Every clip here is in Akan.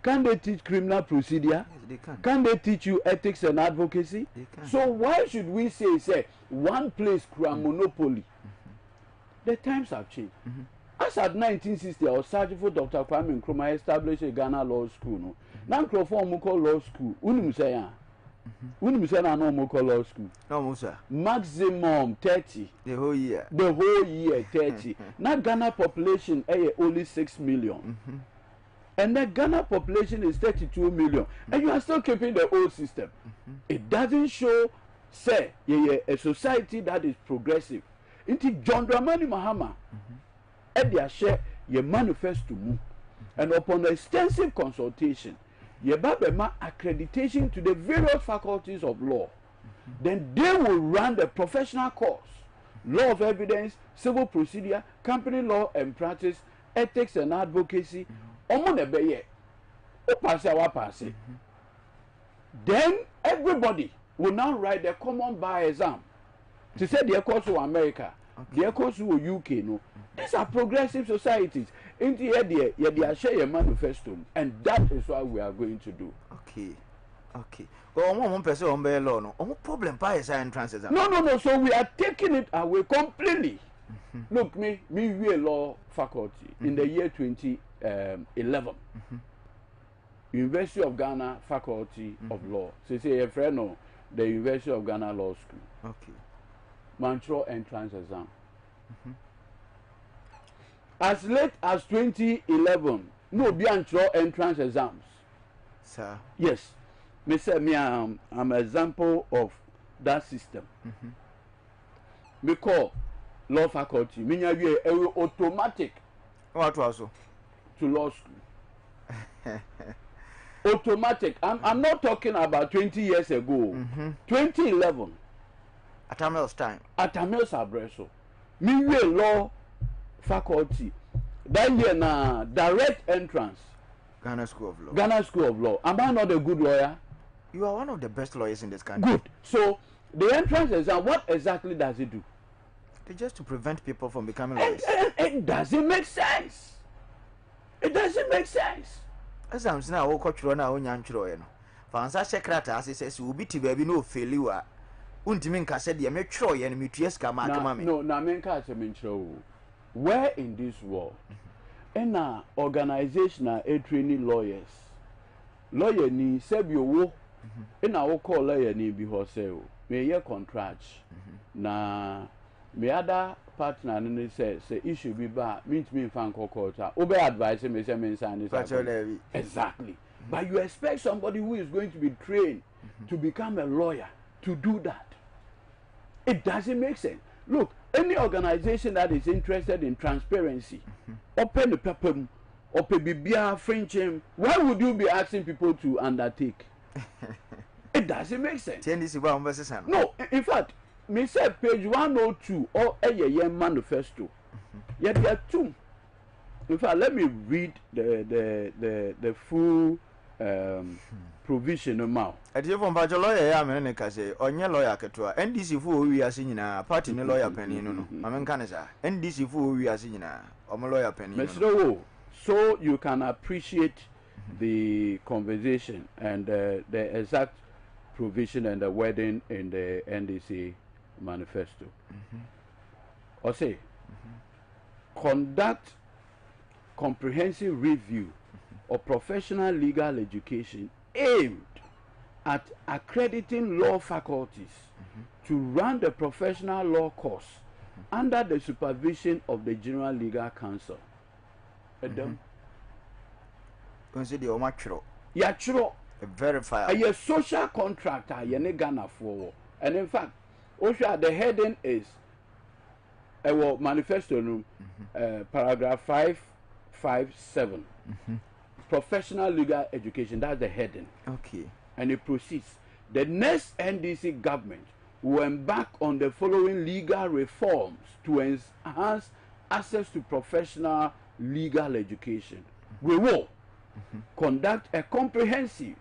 Can they teach criminal procedure? Yes, they can. Can they teach you ethics and advocacy? They can. So why should we say one place monopoly? The times have changed. As at 1960, I was searching for Dr. Kwame Nkrumah established a Ghana law school. No, now Nkrumah law school. Unim say na no moko law school. No, Musa. Maximum 30. The whole year. The whole year 30. Now Ghana population only 6 million. And the Ghana population is 32 million. And you are still keeping the old system. It doesn't show, say, a society that is progressive. Into John Dramani Mahama, they share your manifesto move. And upon extensive consultation, your Babema accreditation to the various faculties of law. Then they will run the professional course, law of evidence, civil procedure, company law and practice, ethics and advocacy. Then everybody will now write the common bar exam. To say the course to America, the course to UK. No, these are progressive societies. Into here, they share a manifesto, and that is what we are going to do. Okay. Well, one person on the law, no problem. By entrance exam. No. So we are taking it away completely. Look, me we a law faculty in the year 2011. University of Ghana Faculty of Law. So say a friend no, the University of Ghana Law School. Okay. Mantro entrance exam. As late as 2011, no Biantro entrance exams. Sir. Yes. Me say me I'm an example of that system. Me call law faculty. Me automatic. What was to law school. Automatic. I'm not talking about 20 years ago. 2011. At Tamel's time. At Tamel's Abreso. Me law faculty. That year na direct entrance. Ghana School of Law. Ghana School of Law. Am I not a good lawyer? You are one of the best lawyers in this country. Good. So the entrance exam, what exactly does it do? It's just to prevent people from becoming lawyers. It doesn't make sense. It doesn't make sense. As I'm saying, I will coach you now on Yanchro. Fansa Secretary says, will be to baby no failure. Untiminka said, you make sure you and Mutiesca, Mammy. No, Namenka, where in this world, in our organizational training lawyers, lawyer ni sebio wo, in our call lawyer ni bihoseo, may ye contract, na me other partner and say issue be bad, means me fan court, obey advice me say me sign this. Exactly. But you expect somebody who is going to be trained to become a lawyer to do that. It doesn't make sense. Look, any organization that is interested in transparency, open the paper, open bibia French, why would you be asking people to undertake? It doesn't make sense. No, in fact, me say page 102 or a year manifesto. Yet there are two. In fact, let me read the full provision amount. At the from lawyer, I say, on your lawyer, NDC for we are seeing a party in a lawyer penny. No, I'm Canada. NDC for we are seeing a lawyer penny. So you can appreciate the conversation and the exact provision and the wording in the NDC manifesto. Or say, conduct comprehensive review of professional legal education aimed at accrediting law faculties to run the professional law course under the supervision of the General Legal Council. Consider your macro. Yachro. Verify. A social contract, Ghana for. And in fact, also the heading is a manifesto, paragraph 557. Professional legal education, that's the heading. Okay. And it proceeds. The next NDC government will embark on the following legal reforms to enhance access to professional legal education. We will conduct a comprehensive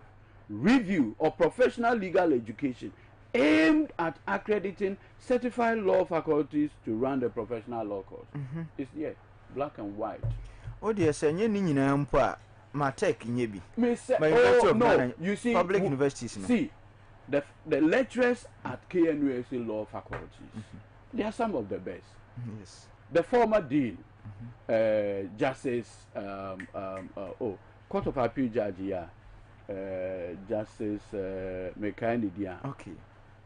review of professional legal education aimed at accrediting certified law faculties to run the professional law course. It's here, black and white. Oh dear, say you ma tech nyebi. Me say, oh no, you see, public universities. See, the lecturers at KNUST law faculties, they are some of the best. Yes. The former dean, Justice, Court of Appeal Judge, Justice Mekanidia. Okay.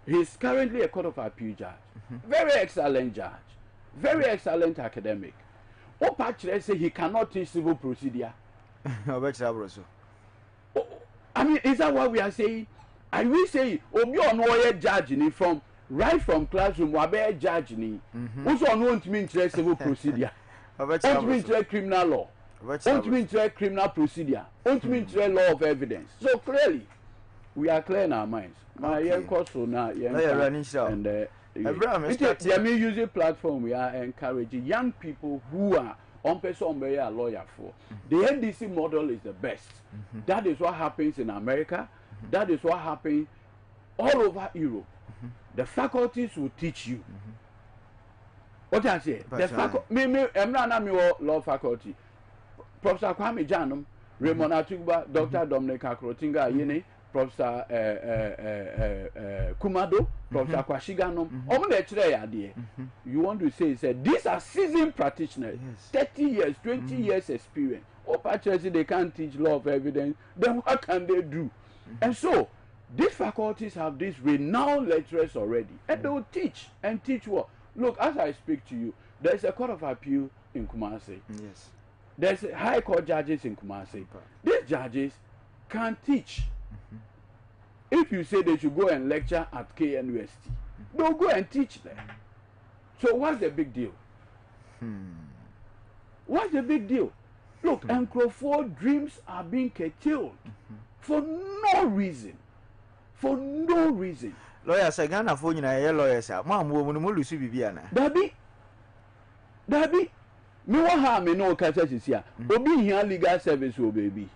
He's currently a Court of Appeal judge. Very excellent judge. Very excellent academic. Opachre say he cannot teach civil procedure. I mean, is that what we are saying? And we say, Obi on lawyer judge ni from classroom, wabe judge ni. Also on won't mean civil procedure. Won't mean criminal law. Won't mean criminal procedure. Won't mean law of evidence. So clearly, we are clear in our minds. My young course now, and the music platform we are encouraging young people who are on person a lawyer for. The NDC model is the best. That is what happens in America. That is what happens all over Europe. The faculties will teach you. What I say? The faculty, law faculty. Professor Kwame Janum, Raymond Atugba, Dr. Dominic Akrotinga Yene, Professor Kumado, Professor Kwashiganom, you want to say these are seasoned practitioners, 30 years, 20 years experience. They can't teach law of evidence, then what can they do? And so, these faculties have these renowned lecturers already, and they will teach, and teach what? Look, as I speak to you, there's a Court of Appeal in Kumasi. Yes. There's High Court judges in Kumasi. These judges can teach. If you say they should go and lecture at KNUST, they'll go and teach there. So what's the big deal? What's the big deal? Look, Nkrofo dreams are being curtailed for no reason. For no reason. Lawyers are Ghana for you, lawyers are. Mom, woman, Mulusi Bibiana. Dabi. Me wa ha me no catch is here. Obi here legal service o baby.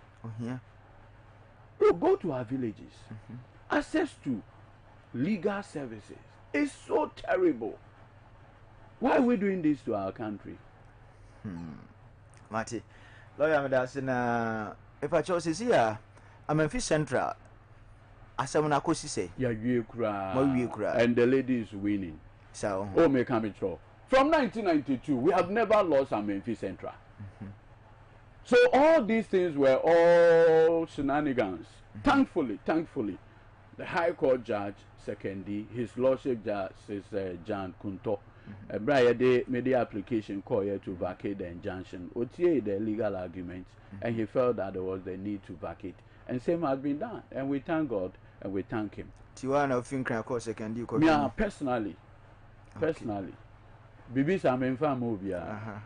Look, go to our villages. Access to legal services is so terrible. Why are we doing this to our country? Marty, lawyer, me that's in if I chose is here, I'm in Fish Central. As someone I could say, you cry, and the lady is winning. So, oh, me come true. From 1992, we have never lost a Memphis Central. So all these things were all shenanigans. Thankfully, the High Court judge, secondly, his lordship judge is John Kunto. Brian made the application call here to vacate the injunction. OTA the legal arguments, and he felt that there was the need to vacate. And same has been done. And we thank God and we thank him. Tiwana of Finkra secondly. Yeah, personally. Bibi Samen Famobia.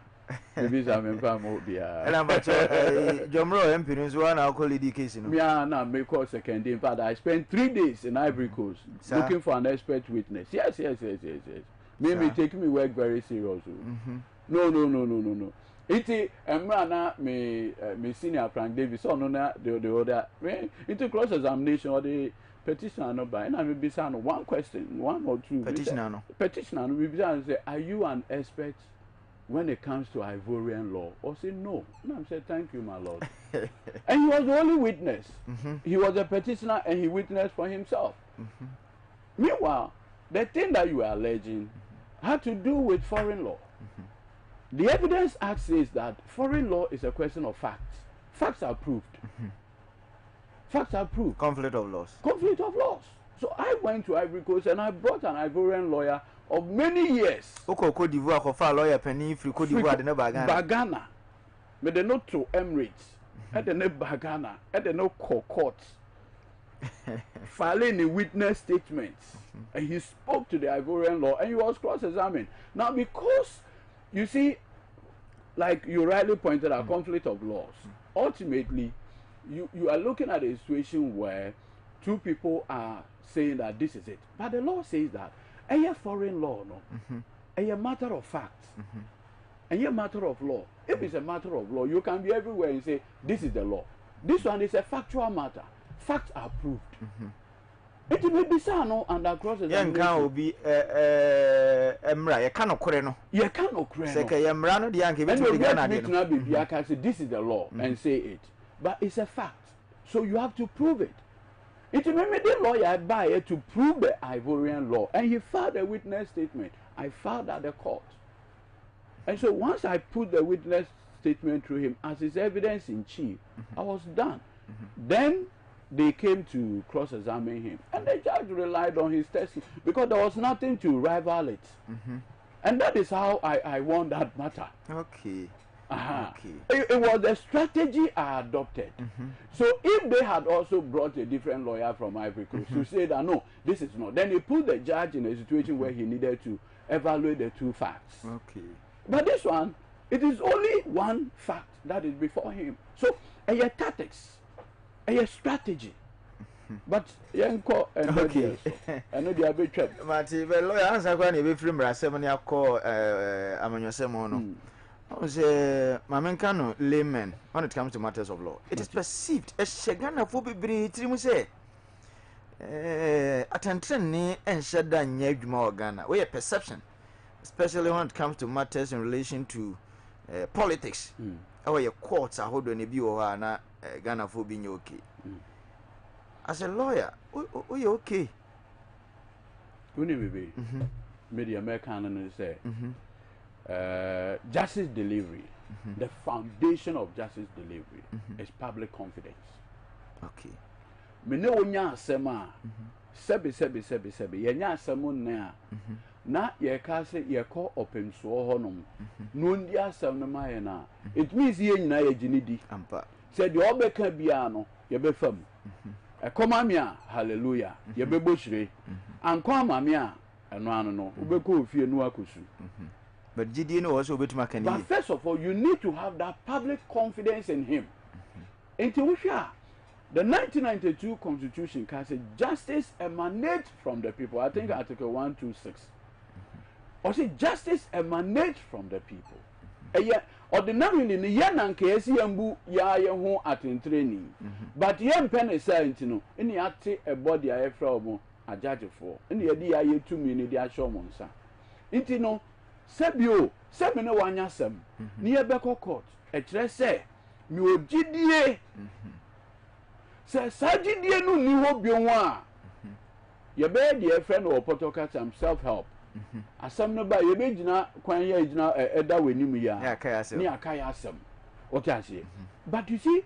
Bibi Samen Famobia. And I'm about Jomro Empires one I'll call it case. Yeah, now make call second. In fact, I spent 3 days in Ivory Coast looking for an expert witness. Yes. Maybe taking me work very seriously. No. Iti Emrana me senior Frank Davis on the other. Into cross examination or the petitioner no by, and I will be saying one question, one or two. Petitioner will be say, are you an expert when it comes to Ivorian law? Or say no. And I said, thank you, my lord. And he was the only witness. He was a petitioner and he witnessed for himself. Meanwhile, the thing that you are alleging had to do with foreign law. The Evidence Act says that foreign law is a question of facts. Facts are proved. Facts are proved. Conflict of laws. So I went to Ivory Coast and I brought an Ivorian lawyer of many years. Oko Cote d'Ivoire ko fa lawyer penny free Cote d'Ivoire de no Bagana. Me de no to Emirates. E de no Bagana. E de no court. Filing a witness statements. And he spoke to the Ivorian law and he was cross-examined. Now because you see, like you rightly pointed out, conflict of laws. Ultimately, you are looking at a situation where two people are saying that this is it. But the law says that a foreign law, no, a matter of fact, and a matter of law. If it's a matter of law, you can be everywhere and say, this is the law. This one is a factual matter. Facts are proved. It may be so, and across the can be Emra, you cannot correct. You cannot correct. Second, Emrano, the Yankee, and we can say this is the law and say it. but it's a fact. So you have to prove it. It made the lawyer buy to prove the Ivorian law, and he filed a witness statement. I filed at the court. And so once I put the witness statement through him as his evidence in chief, I was done. Then they came to cross-examine him, and the judge relied on his testimony because there was nothing to rival it. And that is how I won that matter. Okay. Okay. It was the strategy I adopted. So if they had also brought a different lawyer from Ivory Coast to say that no, this is not, then he put the judge in a situation where he needed to evaluate the two facts. Okay. But this one, it is only one fact that is before him. So a tactics, a strategy. But yanko and okay. I know they are big trap. Mati, the lawyer answer when he be free Brasemania call Amanyosemono. Say, Mamenkano layman when it comes to matters of law. It is perceived as Shagana for be trimu say. Attention and Shada Nyegma Ghana. We a perception, especially when it comes to matters in relation to politics. Our courts are holding a view of Ghana for being okay. As a lawyer, we okay. Maybe media American say justice delivery. The foundation of justice delivery is public confidence. Okay. Me ne wonya asema sebi yenya asemo na na ye ka se ye ko opemso honom no ndi asem no ma ye na it means ye nyina ye ginidi ampa se de obeka bia no ye be fam ekomamia hallelujah ye be bohire anko amamia eno ano no obeko ofie no akosu. But GD no also betuma kan. But first of all, you need to have that public confidence in him. Until we share the 1992 Constitution can say justice emanates from the people. I think Article 126. Or say justice emanates from the people. Ordinarily, the young and KSMbu ya ho at training. But young penny saying, no, in the ati a body I from a judge for. In the idea, you 2 minutes, I show monsa. Intino. Sebio, sebene wanyasem. Ni ebeko court. Etre se mi ogidie. Se sagidie no ni ho bio a. Ye be de friend or protocol am self help. Asem no ba ye be gina kwan ye gina eda wanimu ya. Ni akaya asem. What I say. But you see,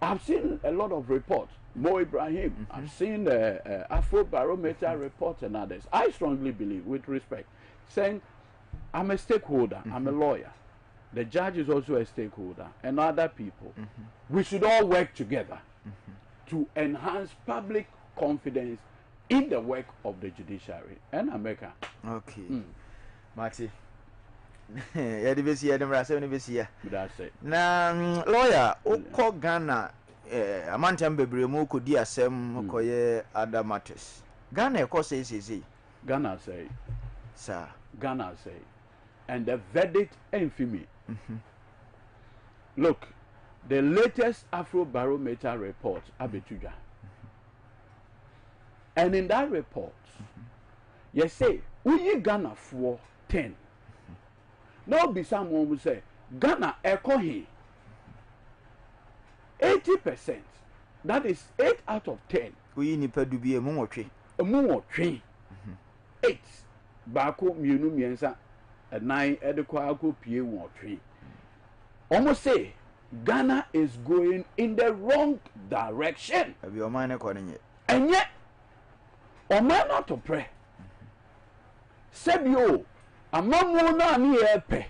I've seen a lot of reports. Mo Ibrahim, I've seen the Afro Barometer report and others. I strongly believe, with respect, saying I'm a stakeholder, I'm a lawyer. The judge is also a stakeholder, and other people. We should all work together to enhance public confidence in the work of the judiciary and America. Okay. Marty. Yeah, the VC, that's it. Now, lawyer, Oko Ghana, a man tembe mo could be a sem koye other matters. Ghanaekosen says, Ghana say, sir. Ghana say, and the verdict ain't for me. Look, the latest Afro Barometer report, Abetuja. And in that report, you say, we Ghana for 10. Now be someone who say, Ghana ekohi 80%. That is 8 out of 10. We need to be a more tree. 8. Bako mienu miensa 9 edekwa pie won tree. Almost say Ghana is going in the wrong direction. Have your mind according it. And yet, Oman not to pray. Sebio, amamu na ni epe.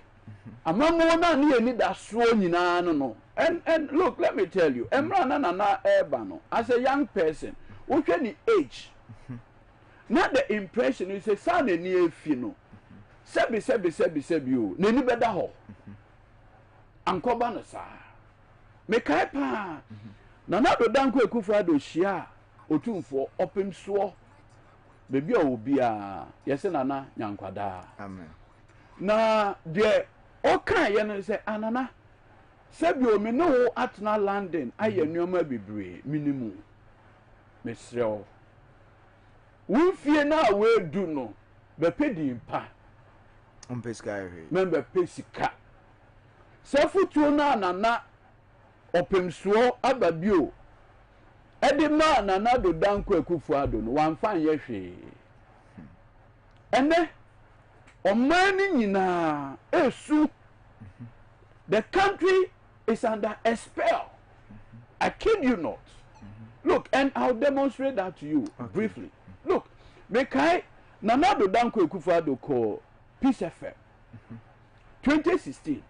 Amamu na ni eni da so nyina no. And look, let me tell you, Emra na eba no. As a young person, what any age? Not the impression is a son and near fino. Sebi you. Neni beda ho. Anko banasa. Mekai pa. Na do danko ekufa do shia. Otumfo opem so. Bebi obi a yese nana nyankwada. Amen. Na de okan ye no say anana. Sebi o me no atna London aye nneoma bebre minimum. Mesreo. Wufie na we do no be pedi mpa pesca member pesika se futuo na opemsuo ababio edema na nado danko Akufo-Addo no wan fan ye hwe ene omani nyina esu the country is under a spell. I kid you not. Look, and I'll demonstrate that to you briefly. Look, Mekai Nanado Danko Akufo-Addo call Peace FM 2016.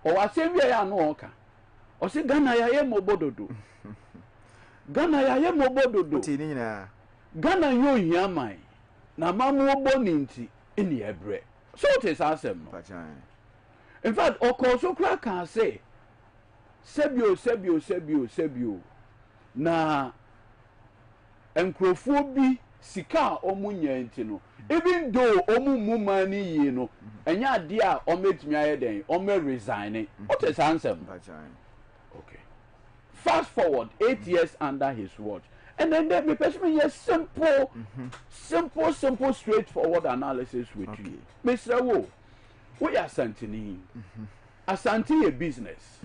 O asemi ya no oka. O se Ghana ya ye mobododo. Ghana ya ye mobododo. Ghana yo hiamai. Na mamu oboni nti eni ebre. So it is asem. In fact, okoso kra kan say sebio na enkrofo bi sika omunya nti no even though omu mani yi no enya ade a ometumi ayeden resign. What is answer? Okay. Fast forward 8 years under his watch. And then me person yes simple straightforward analysis with you. Mr. Wo, we are Santini. Asante a business.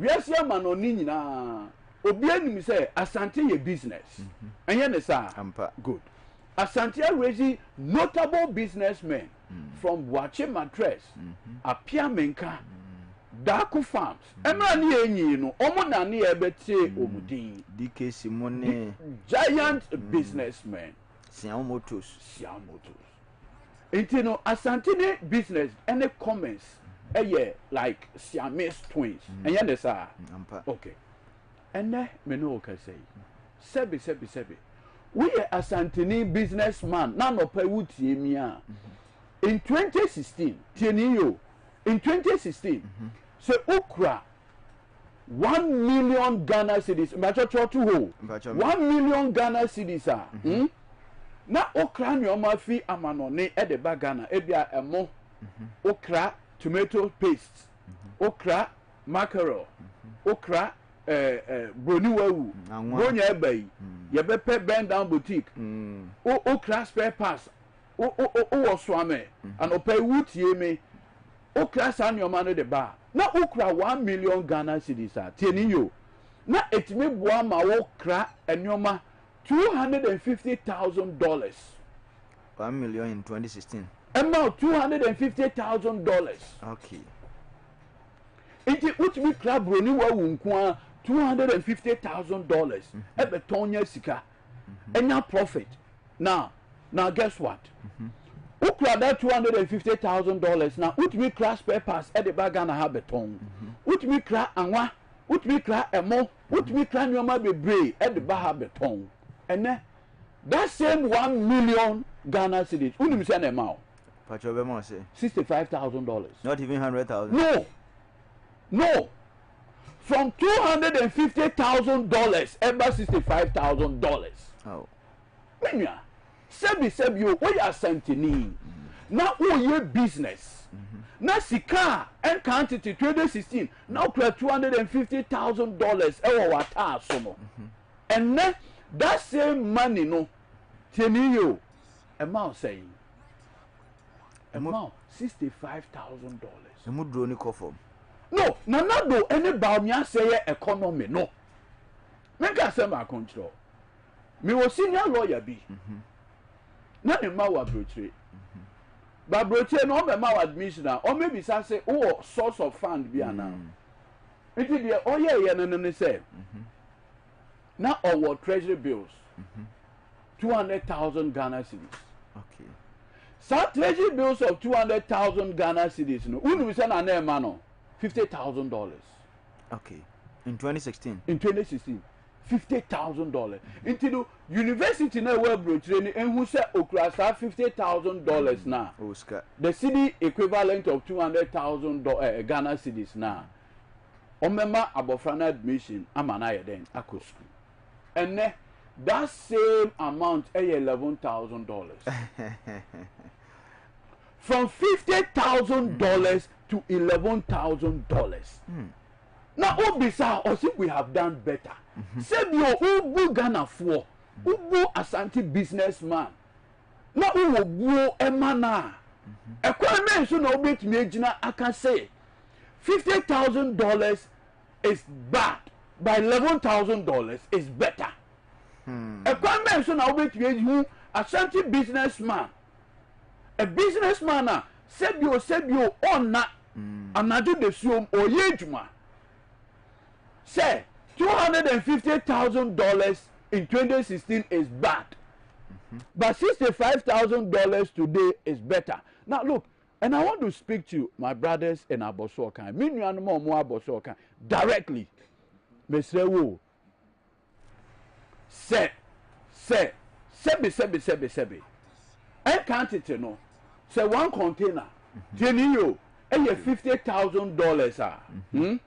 Yes, ya man on nyina obiani mi say Asante a business. And yen sa good. Asante raising notable businessmen from Wache Matres, Apia Menka, Daku Farms. Emra ni enyi no omo na ni ebete omudin. DK Simone giant businessmen. Siam Motors. Enti no Asante ne business any comments like Siamese twins. And yen sa okay. And me no ka say. Sebi. We are Asantini businessman. None of wutie mi a. In 2016, tieniyo. In 2016, so okra 1 million Ghana cedis. Mbacho chotu ho. 1 million Ghana cedis a. Na okra ni oma fi amanone edeba Ghana. Ebia emo. Okra tomato paste. Okra mackerel. Okra broniwawu bronya ebai ye be pe bend down boutique o crash spare pass o swame and o pay wutie me o crash an your man the bar na o kra 1 million Ghana cedis a tieni yo na etime boa ma wo kra enyoma $250,000 1 million in 2016 about $250,000 okay it which me kra broniwawu nko $250,000 ebe tonya sika enya profit now guess what ukra that $250,000 now utmi crash papers e de baga na ha beton utmi kra anwa utmi kra emo utmi kra nyoma bebre e de ba ha beton ene that same 1 million Ghana cedis unim se na ma pacho be mo say $65,000 not even 100,000 no from $250,000 ever $65,000. Oh. Menya, sebi you we are Santini. Now we ye business. Na sika and quantity 2016 now $250,000 ewa wata sono. And then that same money no teniyo amount saying amount $65,000. Emu drone ko form. No, nanado any baumia say economy no. Menka say ma control. Me was senior lawyer bi. Na me ma wa brotre. Ba brotre no me ma wa admission or maybe say oh source of fund bi ana. Enti de oh ye no say. Na our treasury bills. 200,000 Ghana cedis. Okay. So treasury bills of 200,000 Ghana cedis no. Unu say na na ma no. $50,000. Okay. In 2016. In 2016, $50,000. Into the university na where bro training and who said okra $50,000 now. Oscar. The city equivalent of 200,000 Ghana cedis now. Omema abofrana admission amana then ako school. And that same amount $11,000. From $50,000 to $11,000. Now, obisa, or see we have done better. Say you ubu Ghana for ubu Asante businessman. Now ubu emana. A question so no bit me I can say $50,000 is bad, by $11,000 is better. A conman so now bet you a Ashanti businessman. A businessman sebio on na anadu de suom or yejuma. Say $250,000 in 2016 is bad. But $65,000 today is better. Now look, and I want to speak to my brothers in Abosokan. Me no more Abosokan directly. Mesre wo. Sebi. I can't it no. Say one container. Teniyo. $50,000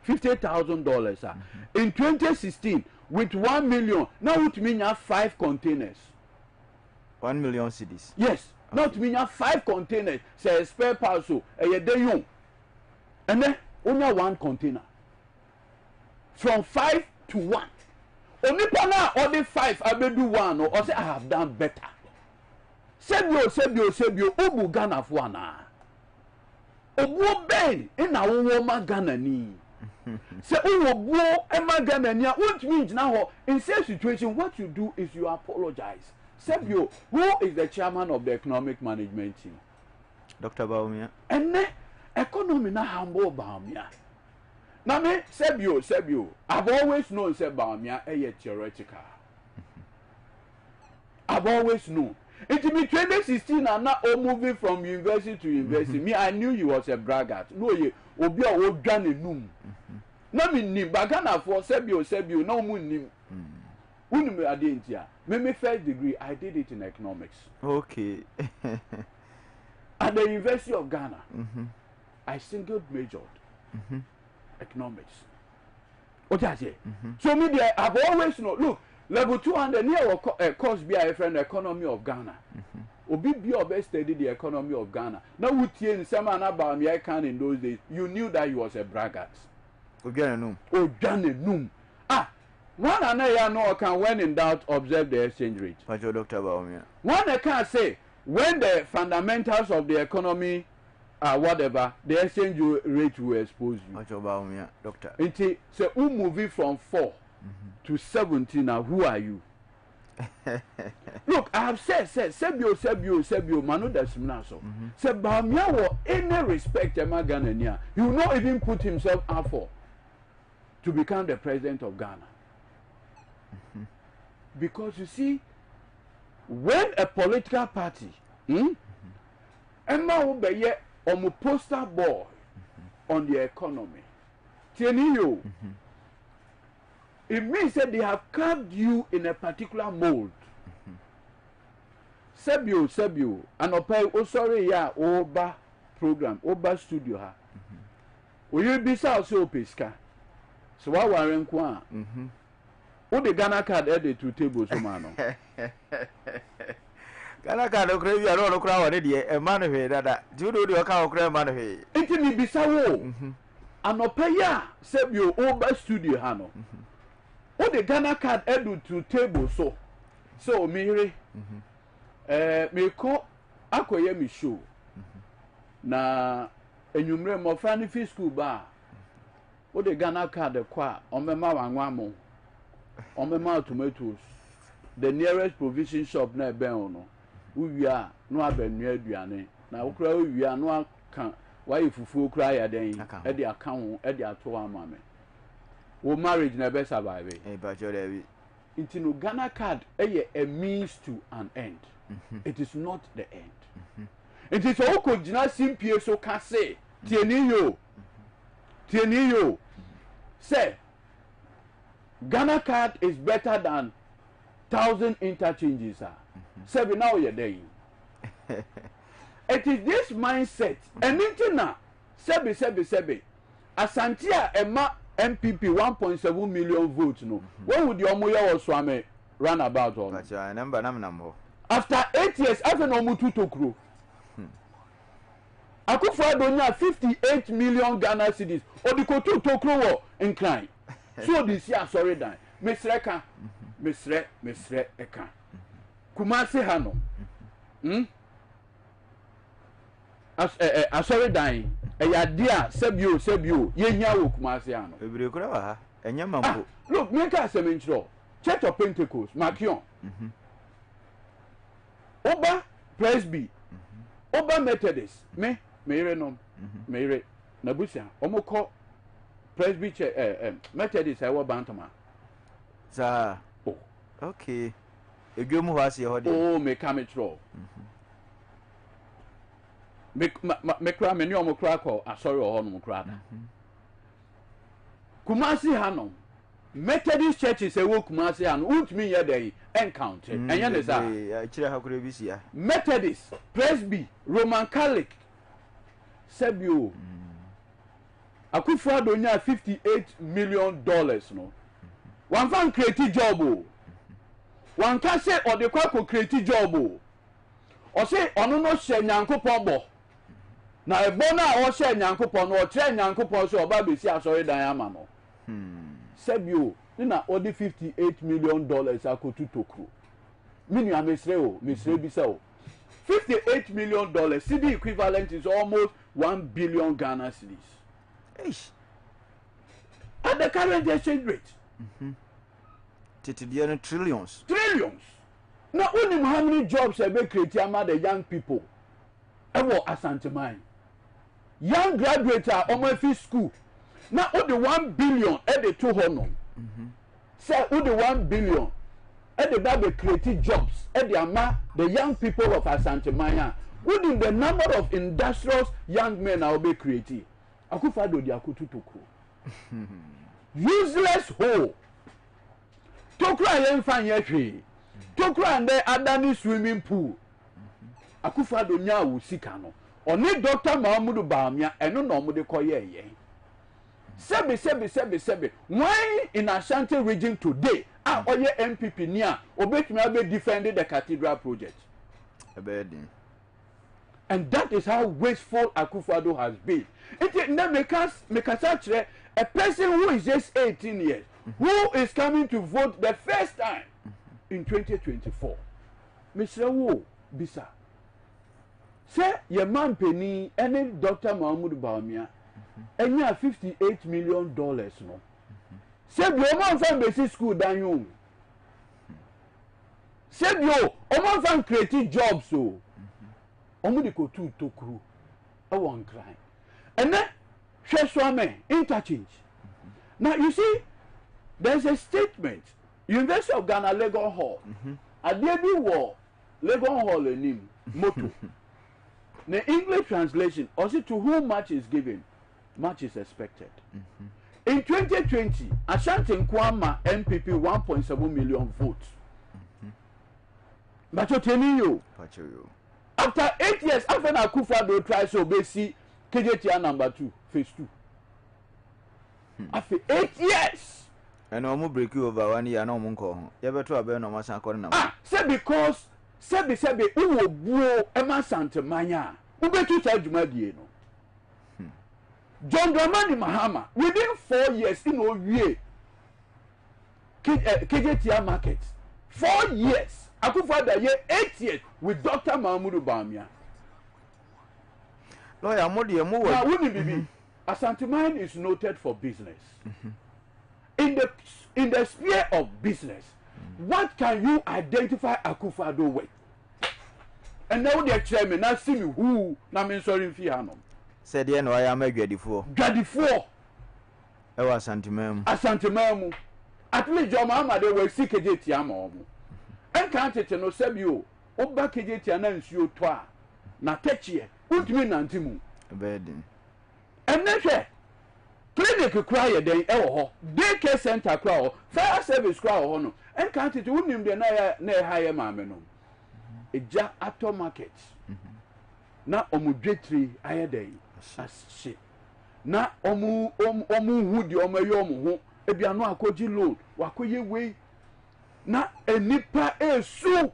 $50,000 in 2016 with 1 million. Now it means you have 5 containers. 1 million cedis. Yes. Okay. Not mean you have 5 containers. Say spare parts so a day young. And then only 1 container. From 5 to 1. Only pana or the 5 I may do 1 or say I have done better. Sebio Obu Ghana for na. Obu Ben in our woman Ghana ni. Say Obu Emma Ghana ni. What means now in such situation what you do is you apologize. Sebio, who is the chairman of the economic management team? Dr. Baumia. And ne economy na humble Baumia. Now me Sebio, I've always known say Baumia a theoretical. I've always known. It be 2016 and now moving from university to university. Me, I knew he was a braggart. No, ye obi a wo dwane num. Na me nim bagana for Sebio no mu nim. Unum adentia. Me first degree I did it in economics. Okay. At the University of Ghana. I single majored economics. What I say? So me there I've always known. Look, level 200 near course be a friend economy of Ghana. Obi be your study the economy of Ghana. Now we in some about me I can in those days. You knew that he was a braggart. Ojanenum. One and I know can when in doubt observe the exchange rate. Dr. Baumia. One I can say when the fundamentals of the economy are whatever, the exchange rate will expose you. Dr. Baumia, Doctor. Say who moving from 4 to 17 now, who are you? Look, I have said Sebio, Manu Desminaso. Say Baumia will any respect Emma Ghanania. He will not even put himself up for to become the president of Ghana. Because you see, when a political party, Emma will be a poster boy on the economy, Tieniyo, it means that they have carved you in a particular mold. Sebio, and sorry, Oba program, Oba studio ha. You be so pesca. So what waren kwa? Who the Ghana card added to tables, man? Ghana card of crazy, I don't know crowd a man of it that you do your cow crab man of it. It may be so. And Opaya, Sebio, Oba studio hano. Who the Ghana card added to table so Miri, me call Akoye mi show. Na enyumre mo fani fi school ba. Who the Ghana card kwa omema wangwamo. Omema tomatoes. The nearest provision shop na ebe ono. Uwia no abenu aduane. Na okra uwia no aka why fufu okra ya den. E de aka ho, e de ato amame. Wo marriage na be survive. But you there. Into no Ghana card a means to an end. It is not the end. It is all kojina simpie so can say tieniyo say Ghana card is better than 1,000 interchanges say now you're there. It is this mindset and intina sebi Asantia Emma MPP 1.7 million votes no. When would your moya was swame run about on? But your number. After 8 years, after no mutu tokro. Akufo Adonya 58 million Ghana cedis. Odikoto tokro in crime. So this year sorry dan. Mesre eka. Kumasi hano. Sorry dan. eyadia sebio yehia wo Kumasi ano ebire kura wa ha enya mampo look me ka se menchro Church of Pentecost Makion Oba Presby Oba Methodist me no me na busia omukọ Presby Methodist I wa Bantama za okay edwom ho ase ho de me ka metro me kra me ni omukra ko asori ho no mukra da Kumasi hanom Methodist churches ewo Kumasi hanom untimi ye dey encounter enye ne sa kire hakure bi sia Methodist Presby Roman Catholic sebio Akufo-Addo nya $58 million no one fan create job o one ka say o de kwa ko create job o say ono no hye Nyankopon bo na ebo na o hye Nyankopon no o kire Nyankopon so oba besi asori dan ama no sebio na o de $58 million akotu tokro mini amesre bi se o $58 million cedi equivalent is almost 1 billion Ghana cedis. At the current exchange rate. Trillions. Now, only how many jobs have been created among the young people? Ewo Asante Mine. Young graduates are almost school. Now, only 1 billion at the 200. Say, only 1 billion at the Bible created jobs at the young people of Asante Mine. Within the number of industrious young men are be created. Akufo-Addo di akutu tokro. Useless hole. Tokro yen fan ye hwe. Tokro and adani swimming pool. Akufo-Addo nya wo sika no. Oni Dr. Mahamudu Bawumia eno no mo de koye ye. Sebe. Why in Ashanti region today? Oye MPP nia obetumi abe defend the cathedral project. And that is how wasteful Akufo-Addo has been. It now make us a person who is just 18 years, who is coming to vote the first time in 2024. Mr. Wu Bisa. Say your man penny any Dr. Mahamudu Bawumia and you have $58 million no. Say your man from basic school than you. Say your man from creating jobs so. Omudi ko tu tokru a one cry and then sheswame interchange. Now you see there's a statement University of Ghana Legon Hall adebi wo Legon Hall enim motto the English translation also to whom much is given much is expected. In 2020 Ashanti Nkwama MPP 1.7 million votes. But you tell you after 8 years, after Akufo-Addo tries to obey KJTR number 2, phase 2. After 8 years. And no more break you over 1 year, no more call. You ever try to no more number. Say because, say, who will blow Emma Santa Mania? Who bet you charge Madi? John Dramani Mahama, within 4 years, in all year, KJTR market. 4 years. Akufo-Addo ye 8 years with Dr. Mahamudu Bawumia. Lawyer Modi mo now wouldn't be Asante Mine is noted for business. In the sphere of business, what can you identify Akufo-Addo with? And now the chairman now see me who na me sorry fi hanom. Said ye no I am Gwadifo. Gwadifo. E wa Asante Mine. Asante Mine. At least your mama they will see KJTR mo. En kan tete no sebio oba KJTR na nsuo to a na techie untimi nantimu bedin enehwe clinic kura ye den e wo ho daycare center kura ho fire service kura ho no en kan tete unim de na e haye maame no eja ato market na omudwetri aye den ashe na omu hudi omaye omu ho ebiano akoji load wakoye we na enipa esu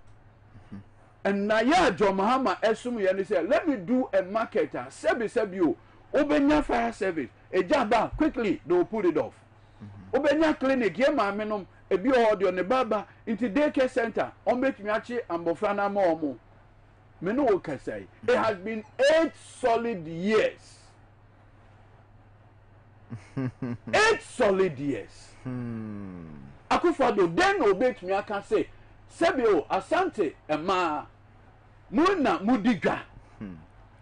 and na ya John Mahama esum ye ni say let me do a marketer sebi o obenya fire service ejaba quickly they will put it off obenya clinic ye ma menom ebi o de ne baba into daycare center on betumi achi ambofra na ma omo me no wo kasai it has been 8 solid years 8 solid years. Akufado then obey me aka say sebio asante ema muna mudiga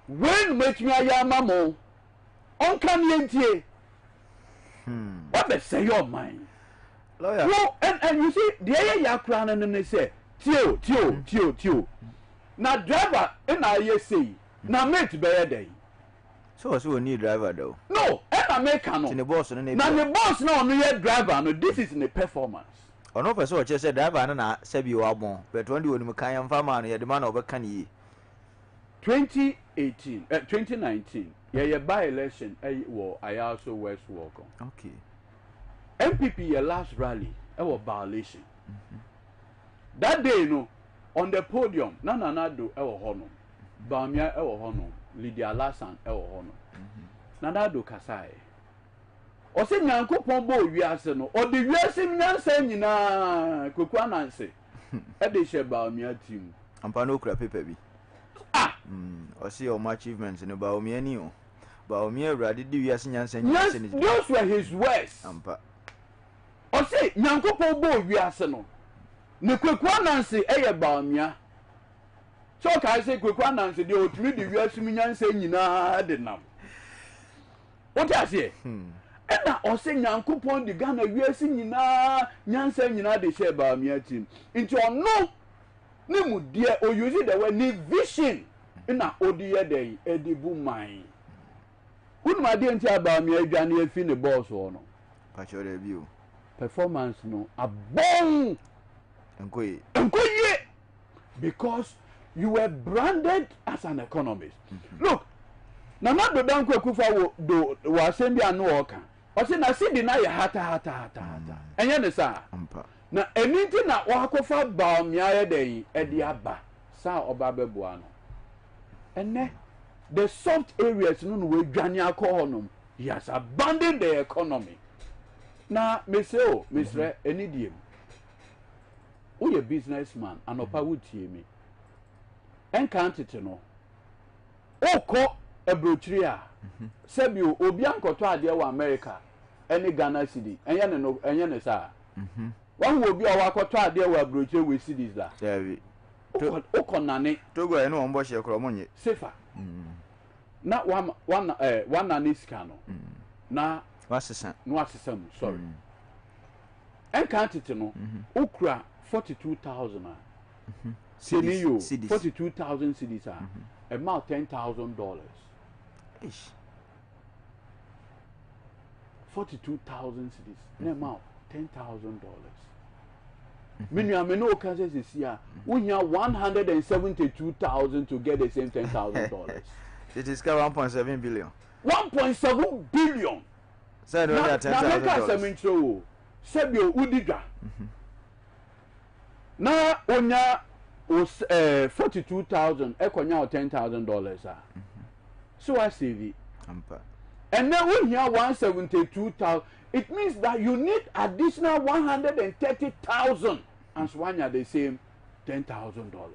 when make me ayama mo on kan yentie what be say your mind lawyer no and you see the ya kra no say tio na driver na ye say na mate be dey so need driver though no and make no the boss no na the boss no ye driver no this is the performance ono person o che say driver na sebi wa bon but when the onum kan yam fama no ye de man obeka ni 2019 ye by election wo I also West Walk okay MPP ye last rally was violation that day no on the podium nana do ewo hono Bamia ewo hono Lydia Lasan ewo hono nana do kasai o se nyankopon bo wiase no o de wiase nyansa nyina koku ananse e de she Bamia team ampa no kura paper bi o see your achievements in Bamia ni o Bamia urade de wiase nyansa yes, those were his words ampa o se nyankopon bo wiase no ne koku ananse eye Bamia so ka say koku ananse de otumi de wiase nyansa nyina de nam what I say na o se nyankopon de Ghana wiase nyina nyansa nyina de share Bamia team into no ni mu de o use the word ni vision na odiye dey edibu man unuma de nti Bamia adwane afi ne boss ho no pa chore bi o performance no abon enkoye because you were branded as an economist. Look, na do danko kufa wo do wa sembi anu oka o se na sidi na ye hata enye ne sa na eninti na wa kofa Bamia ye den e di aba sa oba beboa no enne the soft areas no we dwane akọ he has abandoned the economy na meseo misre enidiem wo ye businessman anopa wutie mi enkantete no okọ ebrochiri a sebio obi ankoto ade wa America ene Ghana cedi enye ne sa wan wo bi a wakoto ade wa brochiri we cedis la David okọ nane Togo ene won bo she kro monye sefa na one nane sika no na wasesa sorry enkantete no okura 42,000 CNU 42,000 cedis about $10,000 ish 42,000 cedis na amount $10,000 menu no can say here we have 172,000 to get the same $10,000 it is 1.7 billion 1.7 billion say no that $10,000 sebio udiga na onya 42,000 ekonya $10,000 so I save it and then we have 172,000 it means that you need additional 130,000 and swanya the same $10,000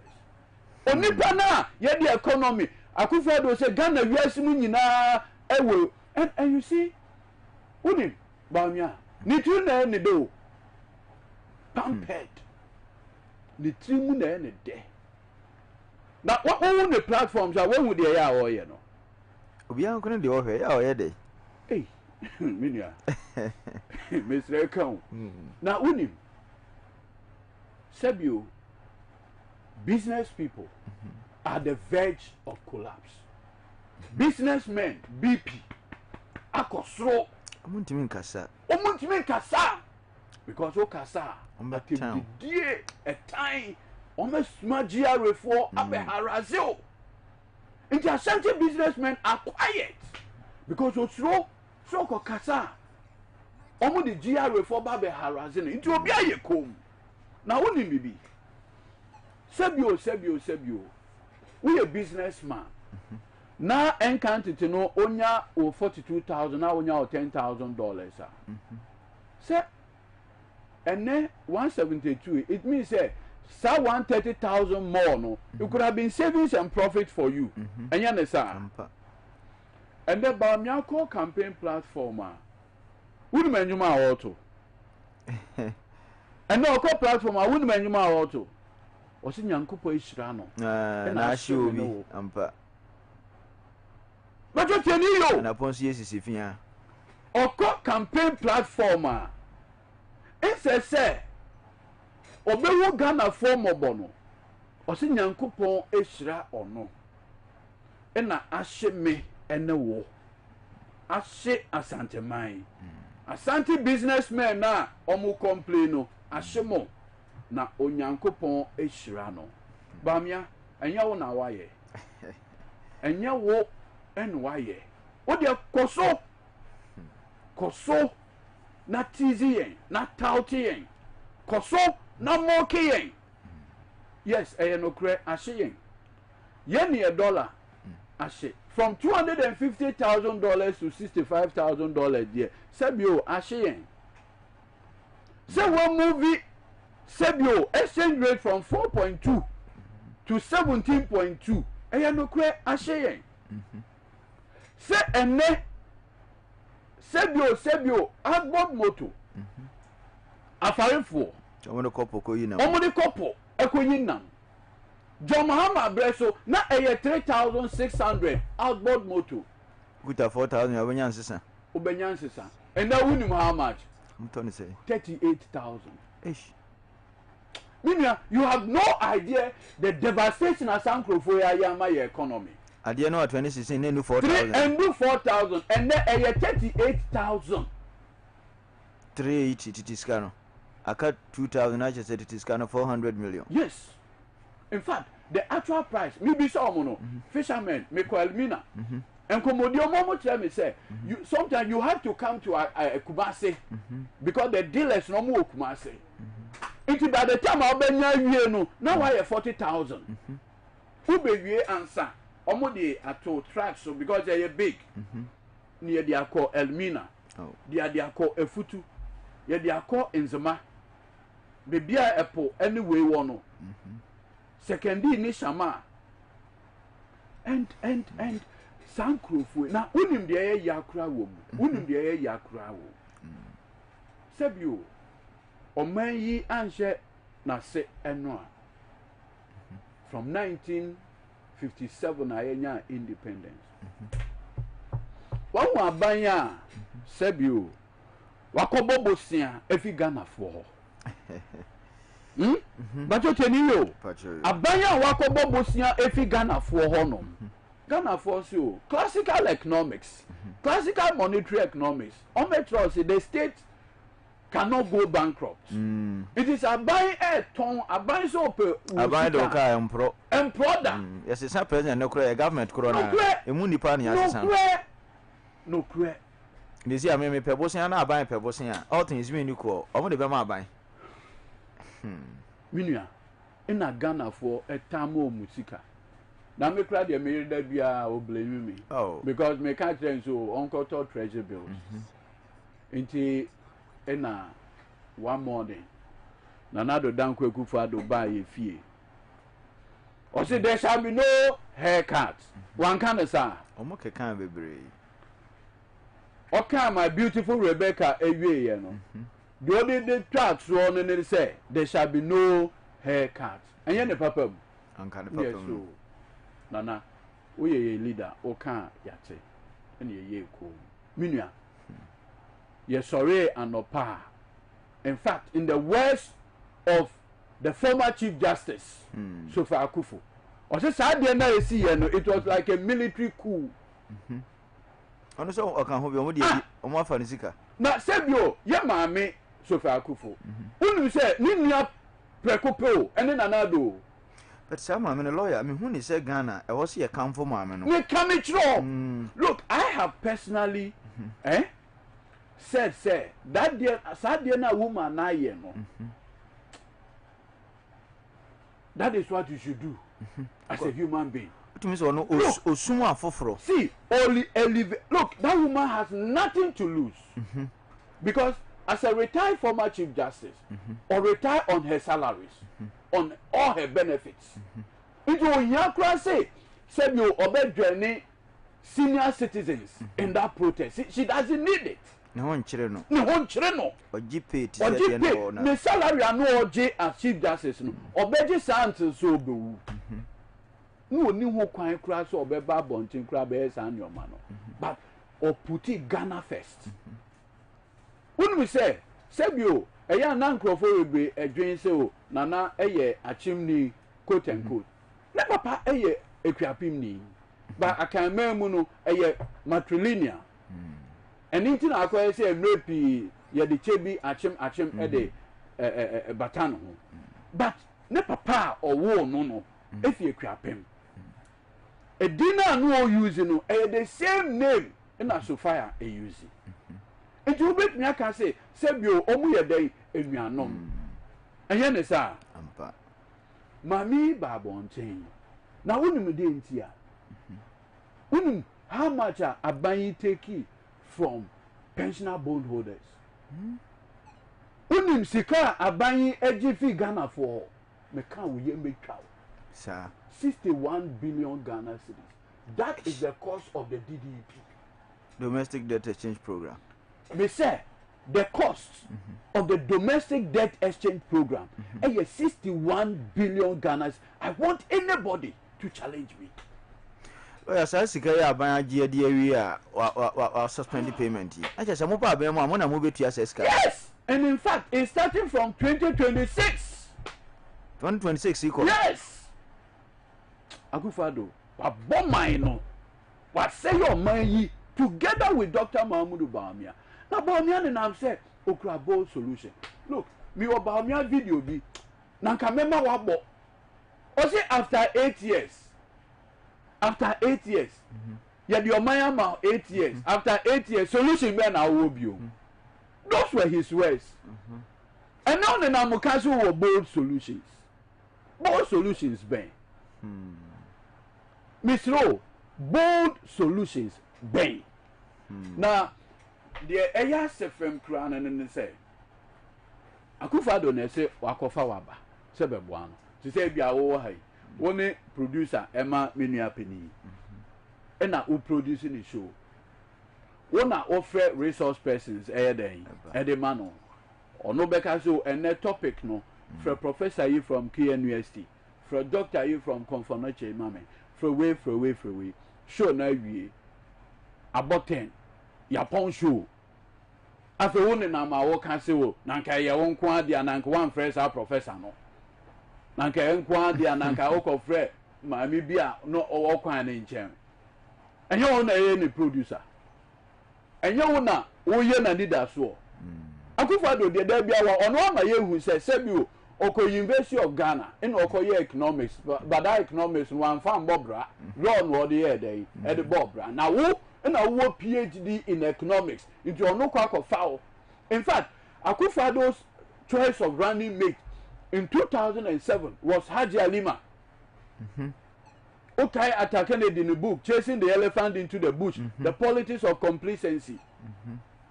onipa na ye the economy akufo do say Ghana wiase mu nyina ewo and you see unim Bamia ni tu na ni do pampered ni trimu na ni de na what own the platforms are when we dey ya o ye no obi an kono de o hwe ya o ye de eh minia Mr. Kan na unim sebio business people are the verge of collapse businessmen BP akosro omuntimi nkasa because o kasa atem die a time omesmagia refo abe harazio into Ashanti businessmen are quiet because osro so ko kasa omo de gia refo ba be harazio into obi ayekom na woni bibi sebio we a businessman na encantity no onya o 42,000 na onya o $10,000 say ene 172 it means say 130,000 more no it could have been savings and profit for you and you understand and the Bamia campaign platform wouldn't mention my auto. And no platform, I wouldn't mention my auto. Was in Yankupo Ishrano. And I show me, Ampa. But what you need, and upon CSC, or campaign platformer. It's a say, or be Ghana form of bono. Was in Yankupo Ishra or no. And I ashe me and the war. Ashe Asante Mai. Asante businessmen na omu complain ashe mo na onyankopon ehira no. Bamia enya wo na waye. Enya wo en waye. Wo de koso na tizi yen, na tauti yen. Koso na moki yen. Yes, no kre ashe yen. Yen ye dollar ashe. From $250,000 to $65,000 there. Sebio ashen. Say one movie Sebio exchange rate from 4.2 to 17.2. Eya no kwe ashen. Say ene Sebio outboard moto. Afarefo. Omo kopo ko yina. Omo de kopo ekoyina. John Mahama Breso na 3,600 outboard motor. Good 4,000 Obenyansisa. And now we know how much? I'm trying to say 38,000. Ish. Meaning you have no idea the devastation of Sankrofo Yama economy. At the end of 2016, they do 4,000. And do 4,000 and then 38,000. 380 it is kind. I cut 2,000. I just said it is kind of 400 million. Yes. In fact, the actual price, maybe some fishermen, make Elmina, and Komodio Momo tell me say, you sometimes you have to come to a Kumasi because the dealers no more Kumasi. It's by the time I'll be near you now I have 40,000. Who be we answer? Omodi ato tracks so because they are big. Near the Ako Elmina, they are the Ako Efutu, they are called Inzama. Baby Apple anyway one. Secondly, ni shama and Sankrofo na unim de yakra wo unim de yakra wo sebio oman yi anhye na se eno from 1957 ayenya independence wa abanya sebio wakobobosia efi Ghana fo but you tell you, Abaya Wakobo Bosia efi Ghana for Honor. Ghana for so classical economics, classical monetary economics. On metro the state cannot go bankrupt. It is a buying a ton, a buying soap, a buying doka and product. Yes, it's not president, no credit, government corona, a munipani no credit. This year, I mean, Pebosiana buying Pebosia, all things mean you call, over the Bama buying. Minua ina Ghana for a tamo musika na me kra de me da bia o blame me because me can't train so uncle to treasure bills into ina one morning na nado danko ekufa do buy e fie o say there shall be no haircut one kind of sa omo kekan bebre okay my beautiful Rebecca ewie ye no the only the tracks on and they say there shall be no haircut. And you're the papa. Yes, so Nana, we are a leader, or can't yate, and ye cool. Minia, yes, sorry, and no pa. In fact, in the words of the former Chief Justice, Sofa Akufu, or just I didn't see, it was like a military coup. And so I can hold your more fanisika. Now, Sebio, yeah, mammy. Sofa Akufo. Who say Ninia Precopo and then another. But some I'm a lawyer. I mean, when he said Ghana, I was here come for mamma. We come it wrong. Look, I have personally said, that dear Sadiana woman I know. That is what you should do as a human being. See, only elevate. Look, that woman has nothing to lose. Because as a retired former Chief Justice, or retire on her salaries, on all her benefits, into Yakra said you obey journey senior citizens in that protest. She doesn't need it. ne ho nkyere no oji pay ti se no ne salary anu oji as chief justice no obeji sant so obewu no oni ho kwan kura so obeba bontin kura be san nyoma no but or put it Ghana first when we say sebio eya na nkrofo ebe edwen se o nana eye achimni quote and quote na papa eye ekwiapimni but akanmemu no eye matrilineal anything akoye say emrepi ye de chebi achim ede batano ho but ne papa owo no if you ekwiapim edina no use no the same name na Sofia use it you bet me aka say sebio omu ye dey enuanom enye ne sa ampa mami babonten na wonum de ntia wonum how much aban take from pensioner bondholders wonum sika aban ejifi Ghana for me kan wo ye metwa sir 61 billion Ghana cedis. That is the cost of the DDEP. Domestic Debt Exchange Program. Me say the cost of the Domestic Debt Exchange Program is 61 billion Ghana. I want anybody to challenge me. Well, as I see, I buy a GDA or suspend the payment. I just am about them. I'm going to move it to SSK. Yes, and in fact, it's starting from 2026. 2026 equal. Yes. Akufado, wa bomai no, wa say your money together with Dr. Mahmoud Bawumia. Now Bawumia and I'm say okra bold solution. Look, me o Bawumia video bi. Nanka member wa bo. O say after 8 years. After 8 years. Ya di omaya ma 8 years. After 8 years solution be na wo bi o. Those were his words. And now the namukaso were bold solutions. Bold solutions ben. Misro bold solutions ben na the eya sefem kra na ne say Akufado na say wakofa waba se beboa no ti say bia wo hai woni producer Emma menua pani e na wo produce the show wona offer resource persons den e de mano ono beka so ene topic no for professor you from KNUST for doctor you from Konfonoche Mame for way show na wie about 10 Yapon show afa woni na ma wo ka se wo na nka ye won ko ade na nka one fresh professor no na nka en ko ade na nka wo ko frɛ ma mi bia no wo kwan ne nkyɛn enye wo na ye ni producer enye wo na wo ye na leader so Akufado de da bia wa ono ama ye hu se bi o oko University of Ghana in okoye economics but that economics one fan bobra run what the head e the bobra now wo na wo PhD in economics into ono kwa foul in fact Akufado's choice of running mate in 2007 was Haji Alima okay attacking in the book chasing the elephant into the bush the politics of complacency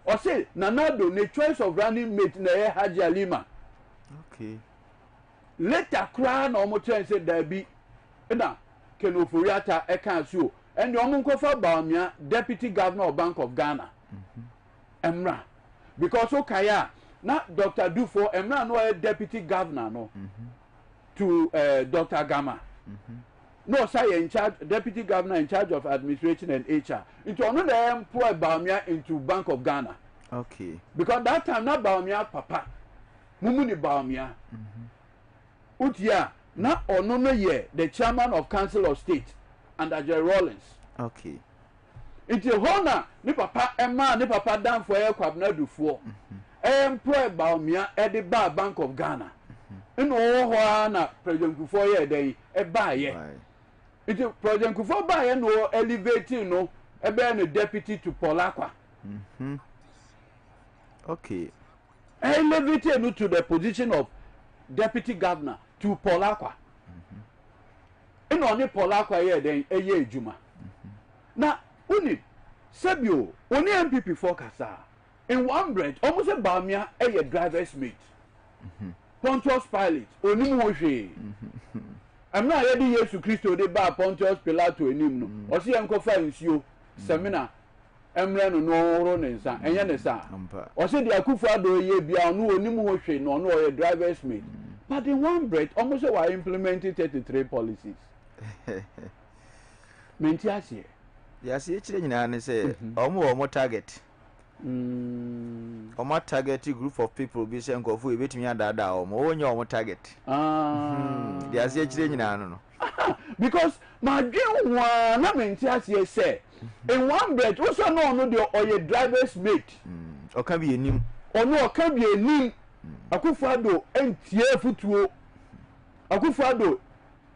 or say Nanado the choice of running mate na Haji Alima okay later cry no mo tell say there be na Kenoforiata e kan so and the omunkofa Bawumia deputy governor of Bank of Ghana emra because okaya na Dr. Dufo emra no deputy governor no to Dr. Gama no say in charge deputy governor in charge of administration and HR into ono dey employ Bawumia into Bank of Ghana okay because that time na Bawumia papa mumuni Bawumia Utia na ono no ye the chairman of Council of State under Jerry Rawlings. Okay. Iti hona ni papa Emma ni papa dan for e kwabna dufuo. Employ Bawumia e de ba Bank of Ghana. Ino ho na President Kufuor ye den e ba ye. Iti President Kufuor ba ye no elevating no e be no deputy to Polakwa. Okay. Elevating no to the position of deputy governor to Polakwa. Ino ni Polakwa ye den eye ejuma. Na uni sebio oni MPP for kasa in one branch almost a Bawumia eye driver's mate. Pontius Pilate oni mu hwe. I'm not ready Yesu Christo de ba Pontius Pilate enim no. O se enkofa nsuo seminar emre no no ro ne nsa enye ne sa o se de Akufo-Addo ye bia no onim ho hwe no no o driver's mate but in one breath almost were implementing 33 policies menti ase yes ye chire nyina ne say omo target omo target group of people bi say nkofo e betumi adada omo onya omo target yes ye chire nyina no because my dream one na menti ase say in one breath also no de oye driver's mate o kan bi enim ono o kan bi enim Akufo-Addo entie futuo Akufo-Addo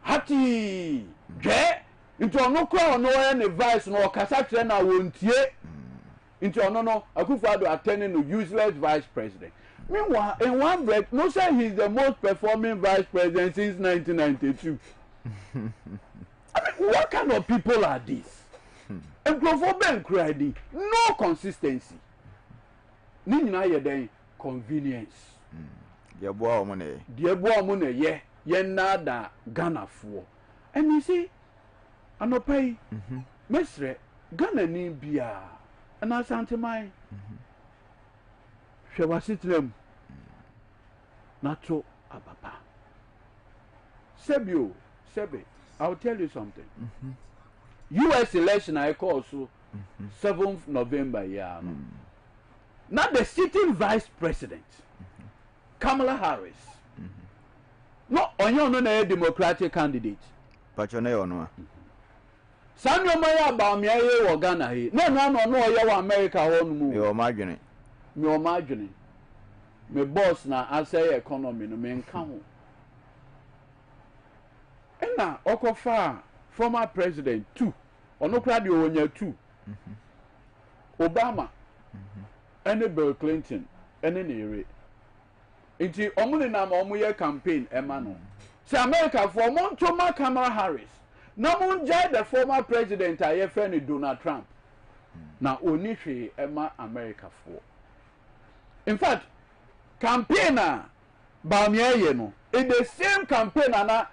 hati je into ono kwa ono ya ne vice no kasa kire na wontie into ono no Akufo-Addo attending no useless vice president. Meanwhile in one breath no say he's the most performing vice president since 1992. I mean, what kind of people are these? Employment credit, no consistency. Ni nyina ye den convenience. Dear boy money. Dear boy money, ye nada Ghana for. And you see, I no pay. Mesre Ghana ni bia. And I sent my. She was sitting Nacho abapa. Sebio, Sebe, I'll tell you something. US election I call so 7th November yeah. Not the sitting vice president, Kamala Harris. No, onyo no na Democratic candidate. But you know no. Samuel Maya ba me aye wo Ghana he. No ye wo America ho no mu. Your margin. Me margin. Me boss na asay economy no me nka ho. Ena okofa former president 2. Ono kra de onya 2. Obama. And Bill Clinton and Nere. Inti omuni na omu ye campaign emano. Say America for Montoma Kamala Harris. Na munja the former president aye friend Donald Trump. Na oni hwe ema America for. In fact, campaigner ba mieye no, in the same campaign na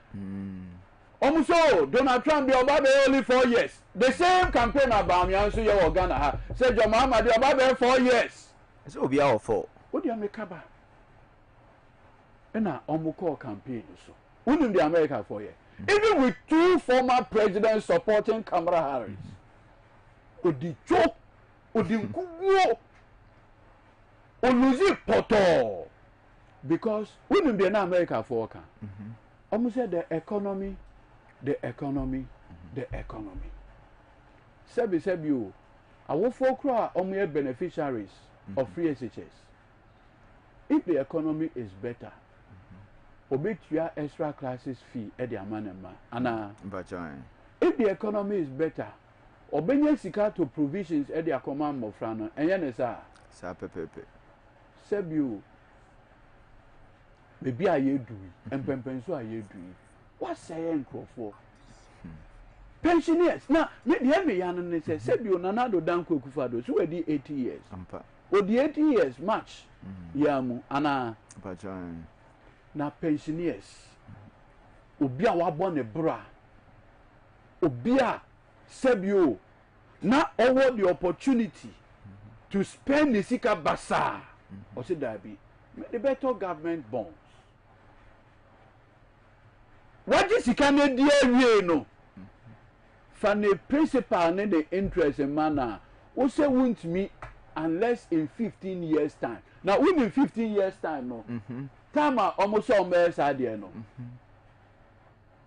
so Donald Trump be oba be only 4 years. The same campaign about me and so you are Ghana ha. Say John Mahama be oba be 4 years. So be our 4. What do you make aba? Na call campaign so. Wouldn't be America for year. Even with 2 former presidents supporting Kamala Harris. Odi choke, odi nkuwo. Oluzi poto. Because wouldn't be an America for can. Almost said the economy. Sebi you. Our folk are only beneficiaries of free SHS. If the economy is better, obey your extra classes fee at the amanema. If the economy is better, obey your sika to provisions at the command of Frano and Yanesa. Sebi you. Maybe I do and Pempenso I do. What's saying for? Pensioners. Now, maybe every young say, Sebio Nanado Danko Kufado, so the 80 years. Or the 80 years, much. Yamu, Anna. Now, pensioners. Ubia wabone bra. Ubia Sebio. Now, over the opportunity to spend the Sika Basa. Or say that be the better government bonds. What is the Canadian no? For the principal and the interest in manner, also won't me unless in 15 years' time. Now, within 15 years' time, no. Time almost almost idea, no.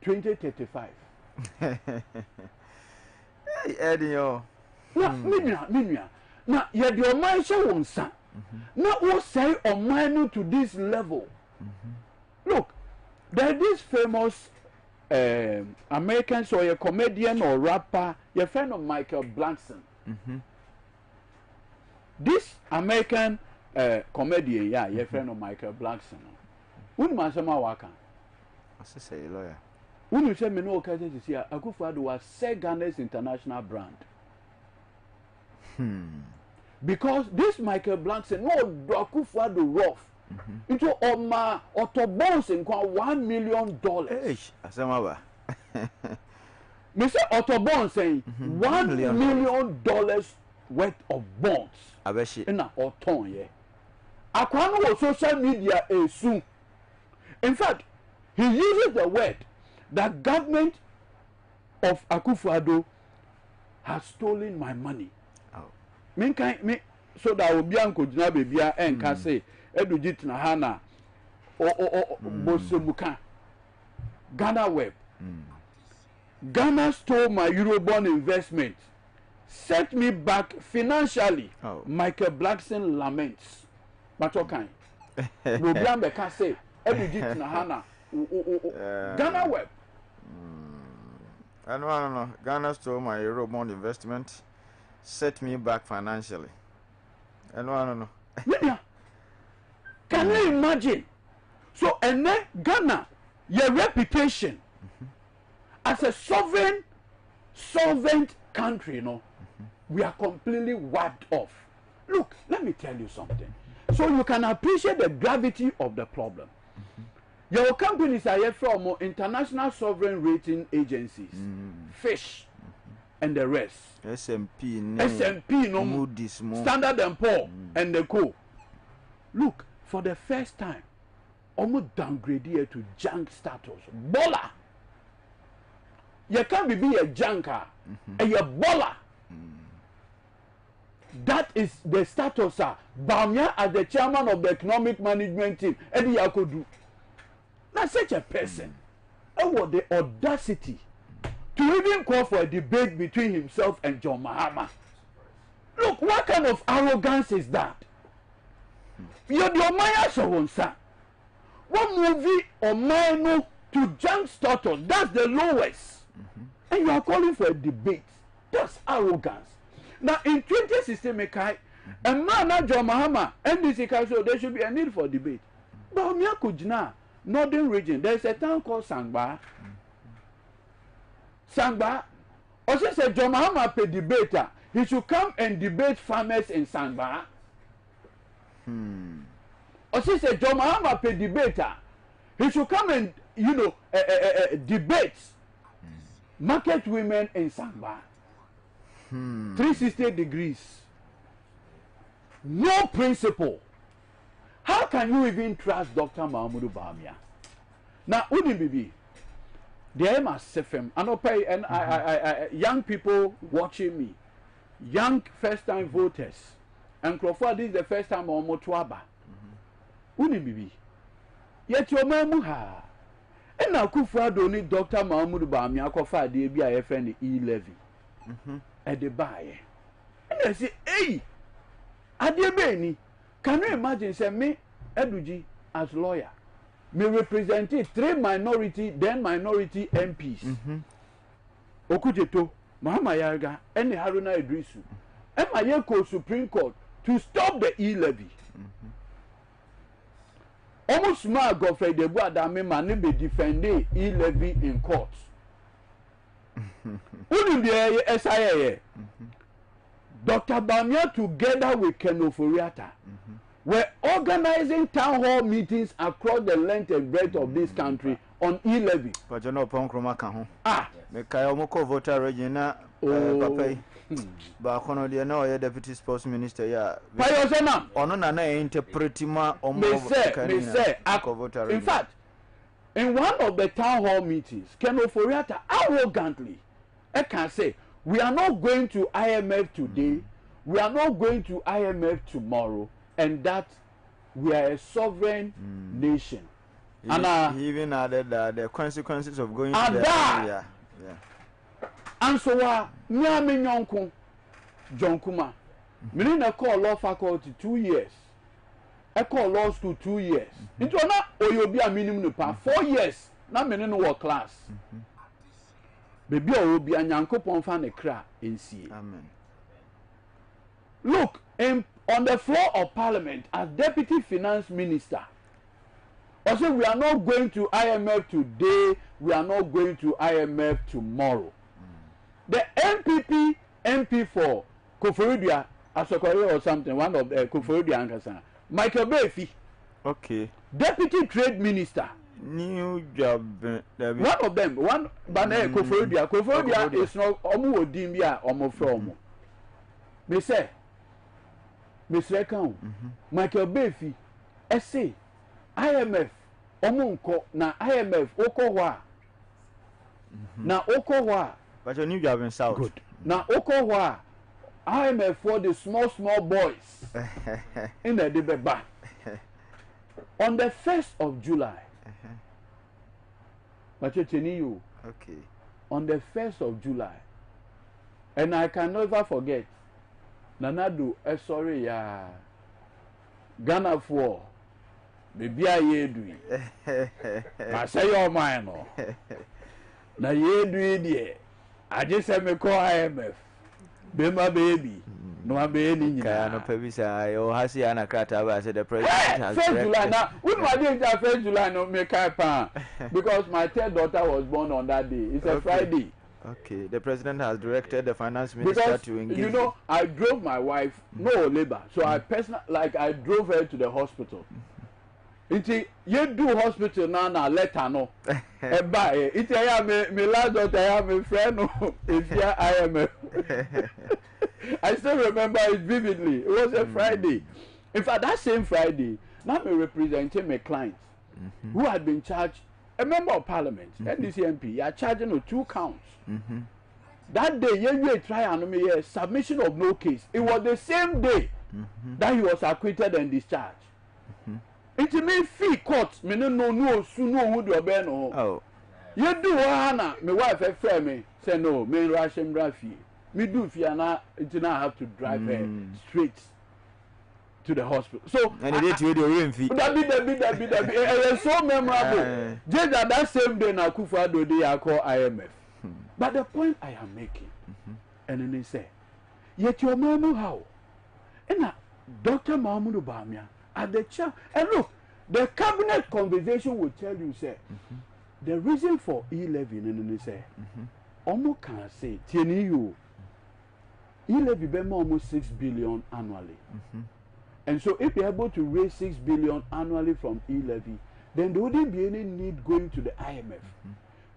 2035. Hey, Eddie, now, Mimia. Now, yet your mind shall son. Now, what say on mine to this level? Look, there is this famous American, so a comedian or rapper, your friend of Michael Blackson. This American comedian, yeah, your friend of Michael Blackson. Wouldn't my summer worker? I say, lawyer. When you say me no occasion to see Akufo-Addo was Ghana's international brand. Because this Michael Blackson, no Akufo-Addo rough. Into Oma Autobons in $1 million. Hey, Asamawa. Mr. Autobons saying $1 million worth of bonds. Abeshi. In a autumn, yeah. Akwano was social media soon. In fact, he uses the word that government of Akufo-Addo has stolen my money. Oh. Me so that will be uncle Jina baby and can say Edudzi Tinahana or Bosemuka. Ghana Web. Ghana stole my Eurobond investment. Set me back financially. Oh. Michael Blackson laments. But okay. Robian can say Edudzi Tinahana. Ghana Web. I don't know. Ghana stole my Eurobond investment. Set me back financially. I don't know. Can you imagine? So, and then Ghana, your reputation as a solvent country, you know, we are completely wiped off. Look, let me tell you something. So you can appreciate the gravity of the problem. Your companies are here from international sovereign rating agencies, Fish, and the rest. SMP, no, Moody's, Standard and Poor, and the co. Look, for the first time, almost downgraded to junk status. Baller. You can't be a junker, and you're baller. That is the status. Bamia as the chairman of the economic management team, Eddie Yakodu. Now, such a person, what the audacity to even call for a debate between himself and John Mahama. Look, what kind of arrogance is that? You're the Omaya Shawonsa. What movie Omaya to junk status? That's the lowest. And you are calling for a debate. That's arrogance. Now, in 2016, Mekai, a man like John Mahama, NDC, so there should be a need for debate. But Omia Kujina, Northern region, there's a town called Sangba. Sangba, also said John Mahama pay debater. He should come and debate farmers in Sangba. Also said John Mahama pay debater. He should come and debate market women in Sangba. 360 degrees. No principle. How can you even trust Dr. Mahmoud Bamia? Now, wouldn't be there must FM and I young people watching me, young first-time voters, and Crawford, this is the first time on Motuaba. Wouldn't be yet your mamuha. And now Akufo-Addo need Dr. Mahmoud Bamia Kofa the BIFN E-levy at the buyer. And I say, hey, Adebeni, can you imagine say me Edudzi as lawyer? Me represented 3 minority MPs. Okujeto, Mahama Yarga, and Haruna Idrisu. And my Yeko Supreme Court to stop the E-levy. Almost smart Godfrey de Boadame man be defending E-levy in court. Wouldn't be a SIA. Dr. Bamia together with Ken Oforiatta were organizing town hall meetings across the length and breadth of this country on E-levy. But you know, Mekayomoko voter Regina, Papa, Bacono, the no deputy sports minister, yeah. Payosena, Onona interpretima or in fact, in one of the town hall meetings, Ken Oforiatta arrogantly, I can say, we are not going to IMF today, we are not going to IMF tomorrow, and that we are a sovereign nation. And he even added the consequences of going to the and so me Nyonko John Kuma. Me na call law faculty 2 years. I call law school 2 years. Into na oyobi a minimum pa 4 years. Na me no work class. Baby oyobi anyankopon fa ne kra ensie. Amen. Look, on the floor of parliament as deputy finance minister, I said we are not going to IMF today, we are not going to IMF tomorrow. The MP for Koforidua Asokore or something, one of the Koforidua Ankasa, Michael Befi. Okay. Deputy trade minister. New job. One of them, Koforidua. Koforidua is not Omu Odimbia Omo from. me say Mr. Account, Michael Befi, essay, IMF, Omunko, na IMF, Okowa. Na Okowa. But you need to have in South. Good. Na Okowa, IMF for the small boys in the debate. On the 1st of July, but you you. Okay. On the 1st of July, and I can never forget. Nanadu, sorry, Ghana for maybe I Edudzi. I say your mind, no. Na Edudzi, I just said me call IMF. Be my baby. No, I'm being no pebisa. Oh, hasi ana krata ba said the president has 1st July. Now, when I didn't have 1st July, no make pan because my 3rd daughter was born on that day. It's a Friday. Okay, the president has directed the finance minister to engage. You know, I drove my wife, no labor, so I drove her to the hospital. Inti you do hospital now na let her know. Buy it. I have me last daughter, I have a friend no if you IMF. I still remember it vividly. It was a Friday. In fact, that same Friday, now me representing my clients who had been charged. A member of parliament, NDC MP, you are charging on 2 counts. That day, you try and submission of no case. It was the same day that he was acquitted and discharged. It means fee court, me no soon no who do no. Oh, you do Hannah, my wife a friend me say no, me rush him rafi. Me do Fiana, it now have to drive her straight to the hospital. So and it did the rain fee. That be. It was so memorable. Just that same day na Kufa do I call IMF. But the point I am making, and then they say, yet your mama how? And Dr. Mahmoud Bamia at the chair. And look, the cabinet conversation will tell you, say, the reason for E-levy, and then they say, almost can say, Tieni you, E-levy be almost 6 billion annually. And so if you're able to raise 6 billion annually from E-levy, then there wouldn't be any need going to the IMF.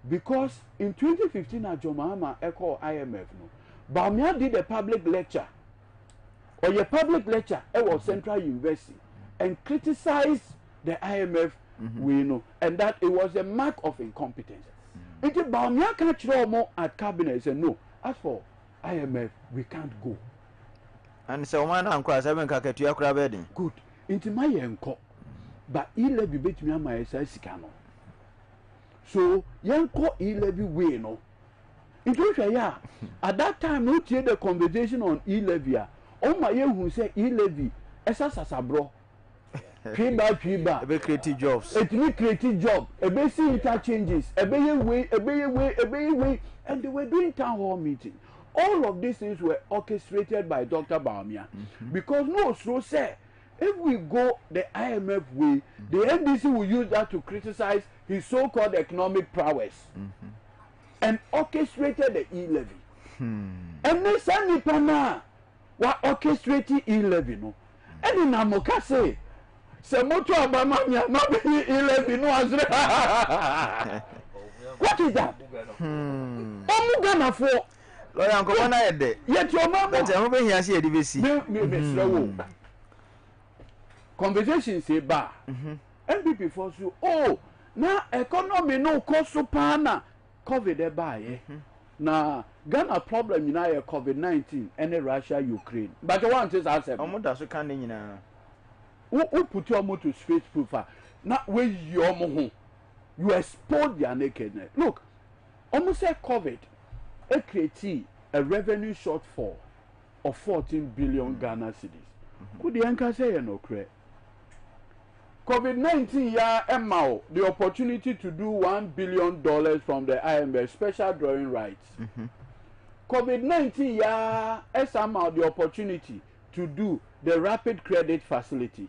Because in 2015, Ajomahama echo IMF, no, Bamia did a public lecture, or a public lecture at Central University, and criticized the IMF, we know, and that it was a mark of incompetence. It is Bamia can't throw more at cabinet and say, no, as for IMF, we can't go. And so man uncle 7 kaketua kra bedding. Good. Into my enko. But E-levy bet me my sikano. So yanko E-levy way no. Into ya at that time no hear the conversation on E-levy. Oh my who say E-levy esa sasabro. Piba. Ebe creative jobs. It will creative job. Ebe see interchanges. Ebe way. And they were doing town hall meeting. All of these things were orchestrated by Dr. Bawumia. Because no, so say, if we go the IMF way, the NDC will use that to criticize his so-called economic prowess. And orchestrated the E-levy. And they send me pana wa orchestrating E-levy no. And in Amoka say moto abamanya no be E-levy no azre. What is that? Omu Ghana for Lord, Uncle, one I day. Yet your mama. But I'm over here, see a DVC. Conversation say bar. MPP for you. Oh, now economy no cost so pana. COVID e buy. Now Ghana problem in our COVID-19 and Russia Ukraine. But the one is answer. Omoda so can you now. Who put your motor straight proof? Not where your moho. You expose their nakedness. Look, almost say COVID. It created a revenue shortfall of 14 billion Ghana cedis. Could the anchor say no credit? COVID-19 MAO the opportunity to do $1 billion from the IMF special drawing rights. COVID-19 SMAO the opportunity to do the rapid credit facility.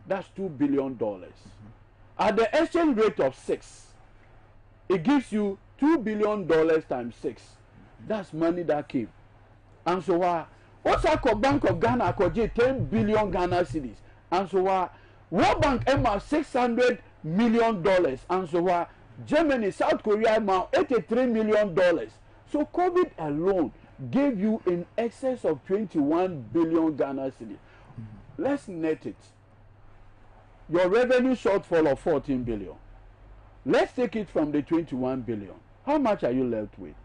That's $2 billion. At the exchange rate of 6, it gives you $2 billion times 6. That's money that came. And so what's our Bank of Ghana could 10 billion Ghana cedis. And so World Bank $600 million. And so Germany, South Korea $83 million. So COVID alone gave you in excess of 21 billion Ghana cedis. Let's net it. Your revenue shortfall of 14 billion. Let's take it from the 21 billion. How much are you left with?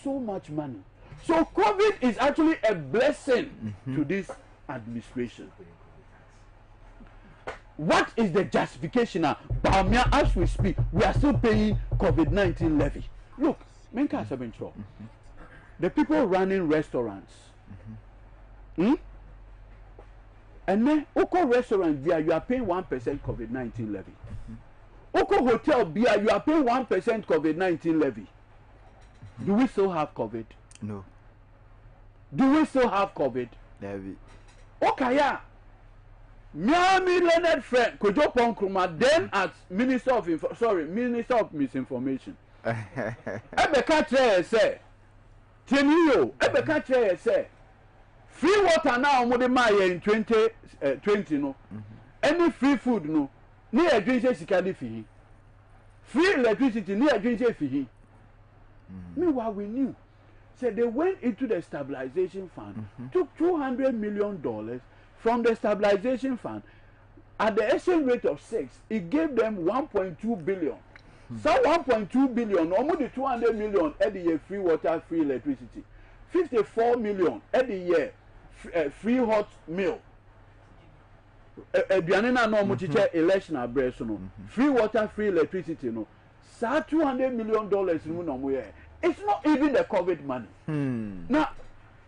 So much money. So COVID is actually a blessing to this administration. What is the justification now? Bamia, as we speak, we are still paying COVID-19 levy. Look, Menka Sabintro, the people running restaurants, and then Oko restaurant via you are paying 1% COVID-19 levy. Oko hotel via you are paying 1% COVID-19 levy. Do we still have COVID? No. Do we still have COVID? Levy. Okay, yeah. Miami Leonard friend Kudzo Ponkruma then as Minister of Misinformation. Ebeka tell say, Teniyo, Ebeka tell say, free water now mo de maye in 2020 no. Any free food no, ni adwinse sika de fi. Free electricity ni adwinse fi. Meanwhile we knew. So they went into the stabilization fund, took $200 million from the stabilization fund at the exchange rate of 6. It gave them 1.2 billion. So 1.2 billion, almost the 200 million at the year free water, free electricity. 54 million at the year free hot meal. Bianina no muchiche election address no. Free water, free electricity no. So 200 million dollars no. It's not even the COVID money. Now,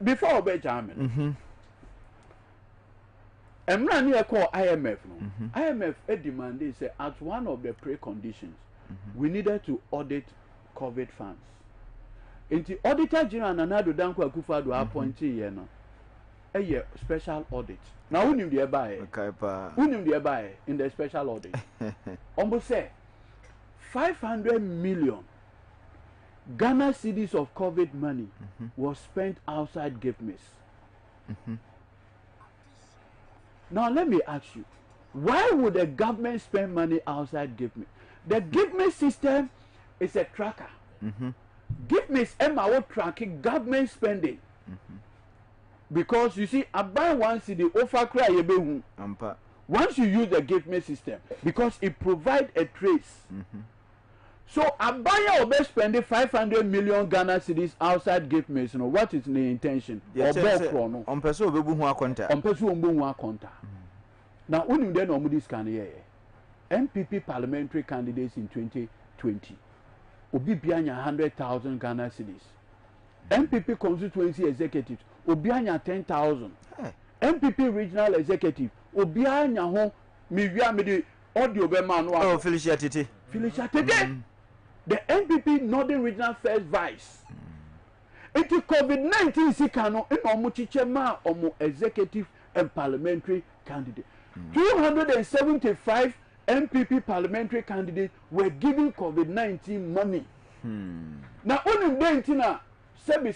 before Benjamin, and now you call IMF. No? IMF demanded say as one of the preconditions, we needed to audit COVID funds. In the Auditor General Nanado Danko Akufo-Addo appointee here no, a special audit. Now who knew the buy? Who knew the buy in the special audit? Almost say 500 million Ghana cedis of COVID money was spent outside GIFMIS. Now let me ask you, why would the government spend money outside GIFMIS? The GIFMIS system is a tracker. GIFMIS MRO tracking government spending. Because you see, I buy one CD offer cry yebehu. Once you use the GIFMIS system, because it provides a trace. So Abaya will be spending 500 million Ghana cedis outside GIFMIS. You know what is the intention? Yes, on person will be one contact. On person will be one contact. Now, when you then on this kind of MPP parliamentary candidates in 2020 will be behind 100,000 Ghana cedis. MPP constituency executives will be behind 10,000. MPP regional executive will be behind home. Me audio be man. Oh, Felicia Tete. Felicia Tete. The MPP Northern Regional First Vice. Into COVID-19 sikano in omuchichema omo executive and parliamentary candidate. 275 MPP parliamentary candidates were given COVID-19 money. Now only dentina sebi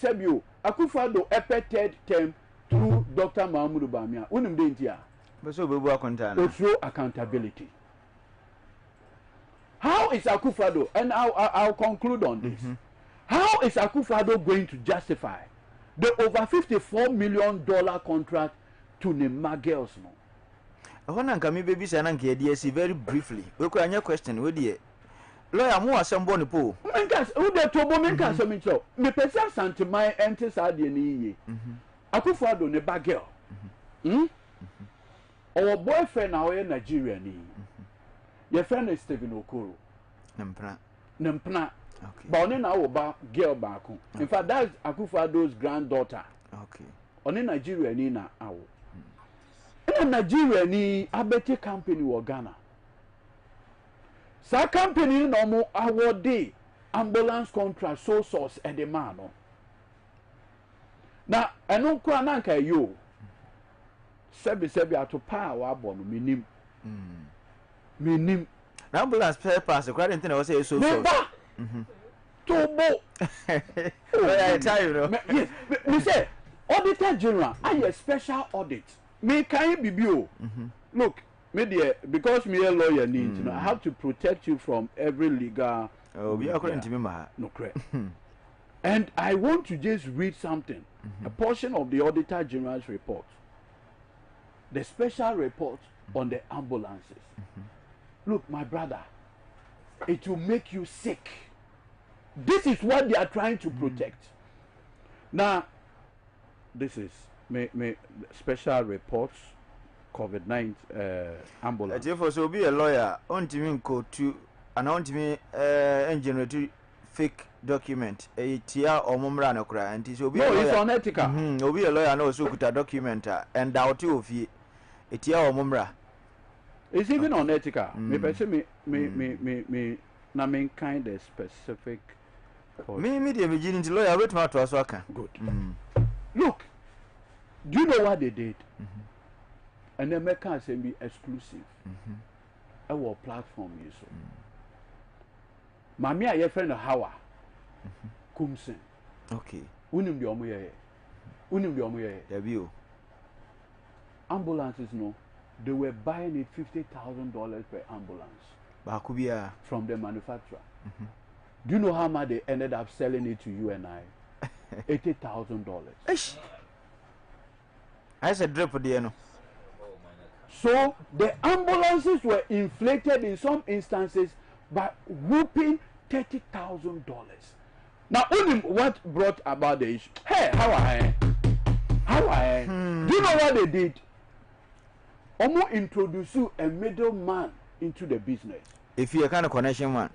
Akufo-Addo epe third term through Dr. Mahmoud Bamia. Only dentia. But so be through accountability. How is Akufo-Addo, and I'll conclude on this. How is Akufo-Addo going to justify the over $54 million contract to Nema girls? No? I want to baby DSC very briefly. We could answer question. Where the lawyer more assemble po. Menkas, who the trouble menkas so me person santimai enter sadi ni. Akufo-Addo ne bag girl. Our boyfriend now in Nigeria ni. Your friend is Stephen Okoro. Nempna. Okay. But only now about girl back home. In fact, that's Akufo-Addo's granddaughter. Okay. Only Nigeria ni na awo. In Nigeria ni abete company wa Ghana. Sa company no mo award ambulance contract so source e de man no. Na eno kwa na nka yo. Sebi atopa wa abo no minim. Minim. Na ambulance pass the credit thing I was say so so. Tobo. I tell you no. Yes, me say Auditor General, I a special audit. Me can be bio. Look, me there because me a lawyer need, you know, I have to protect you from every legal. Oh, we are going to be no correct. And I want to just read something, a portion of the Auditor General's report, the special report on the ambulances. Look, my brother, it will make you sick. This is what they are trying to protect. Now, this is special reports, COVID-19 ambulance. If you be a lawyer, on to go to an on to me generate fake document. A tia or mumra no cry, and it will be it's unethical. You'll be a lawyer, no, so could a document and doubt you of ye. A tia or mumra. It's even unethical. Me, na mean kind of specific. Me, the beginning to lawyer, wait my to good. Look, do you know what they did? And then make us be exclusive. Our platform is so. Mami, your friend Hawa, Kumsen. Okay. Unim the omuye. Unim the omuye. The view. Ambulances, no. They were buying it $50,000 per ambulance. Bakubia from the manufacturer. Do you know how much they ended up selling it to you and I? $80,000. I said drop for the So the ambulances were inflated in some instances by whooping $30,000. Now, only what brought about the issue? Hey, how are I? Do you know what they did? Almost introduce a middleman into the business. If you're kind of connection man.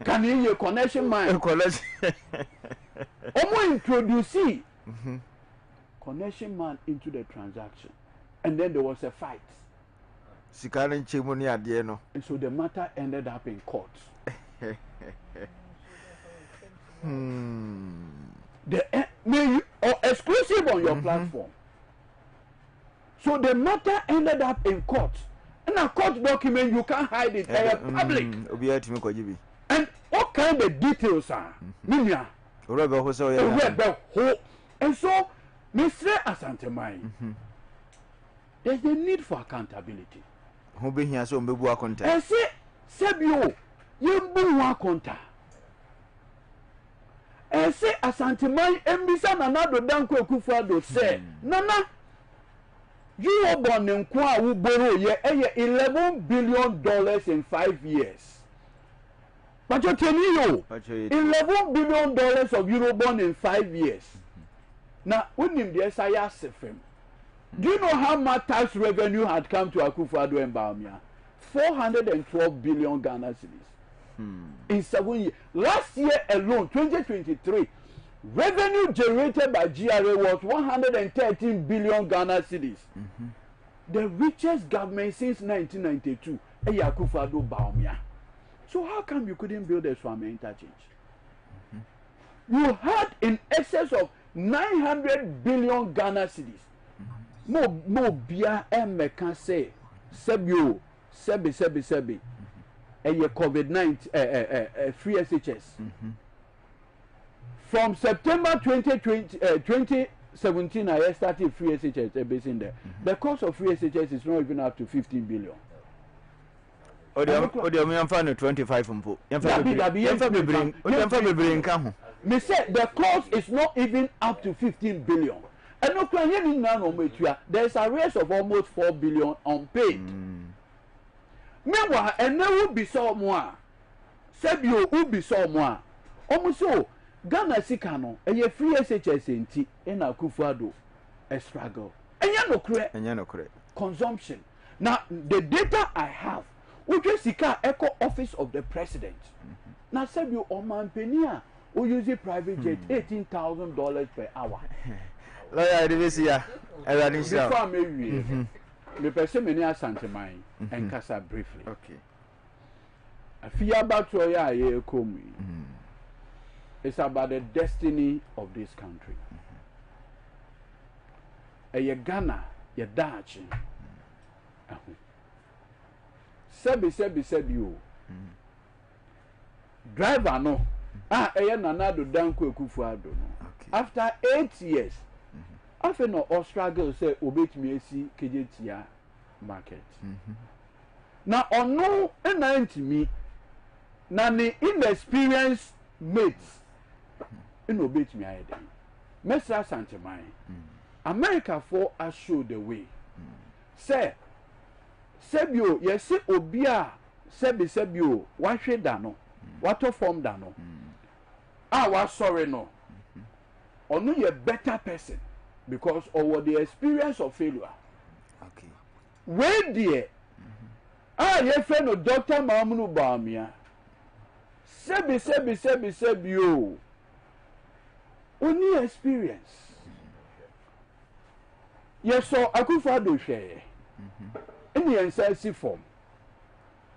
Can you hear connection man? Almost introduce connection man into the transaction. And then there was a fight. And so the matter ended up in court. Exclusive on your platform. So the matter ended up in court. And a court document, you can't hide it. Public. And what kind of details are? And so, Mr. Asantemai, there's the need for accountability. Who be here so be bua contact? I say, Sebio, you bua contact. I say, Asantemai, Mbisa Nana do Danko Kufado say, Nana. You are born in Kwa who borrow $11 billion in 5 years. But you tell you, $11 billion of Eurobond in 5 years. Now, when him the SIS FM, do you know how much tax revenue had come to Akufo-Addo and Bawumia? 412 billion Ghana cedis. In 7 years. Last year alone, 2023, revenue generated by GRA was 113 billion Ghana cedis. The richest government since 1992, Akufo-Addo Bawumia. So how come you couldn't build a Swami interchange? You had in excess of 900 billion Ghana cedis. No bia can say sebi COVID-19 free SHS. From September 2017, I started free SHS based in there. The cost of free SHS is not even up to 15 billion. Odiam 25 mpo. Me say the cost is not even up to 15 billion. And no, there's a raise of almost 4 billion unpaid. Meanwhile, and there will be so more. Sebio will be so more. Almost so, Ghana Sikano, and your free SHS in Akufo-Addo, a struggle. And you no correct. Consumption. Now, the data I have, which is the Echo Office of the President. Now, Sebio Oman Penia, who use a private jet, $18,000 per hour. Lawyer, before I may the person many Asantemai and Kasa briefly. Okay. I fear about Toya Komi. It's about the destiny of this country. A Ghana, ya Dutch. Sebi you. Driver no. Nanado Danko Akufo-Addo no. After 8 years. After no or struggle say obey me see KJTIA market. Now on no and me na the inexperienced mates no bet me ayɛ den mesra santeman America for a show the way say sebio yesi obi a sebio wahwe da no wato form da no wa sorry no onu ye better person because of the experience of failure okay where there ye friend no Dr. Maamunu Baamia sebio only experience yes so Akufo-Addo hweye in the NCC form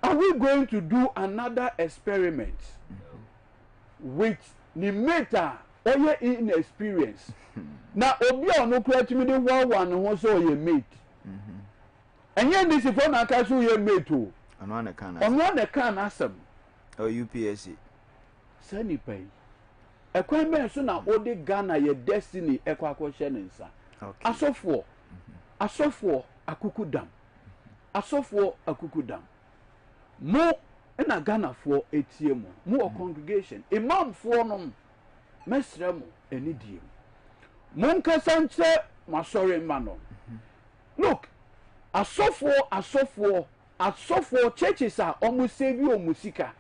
are we going to do another experiment with the meta or inexperience now obi ono kura timi de one ho so ye mate enye this for na ka so ye mate o ono na kan asem o UPSC sani pay ekwan ben so na ode Ghana ye destiny ekwakwohye nensa asofo akukudam mo na Ghana for etie mo congregation imam for no mesra mo enidie mo nkasa nche masori ma no look asofo churches are almost save musika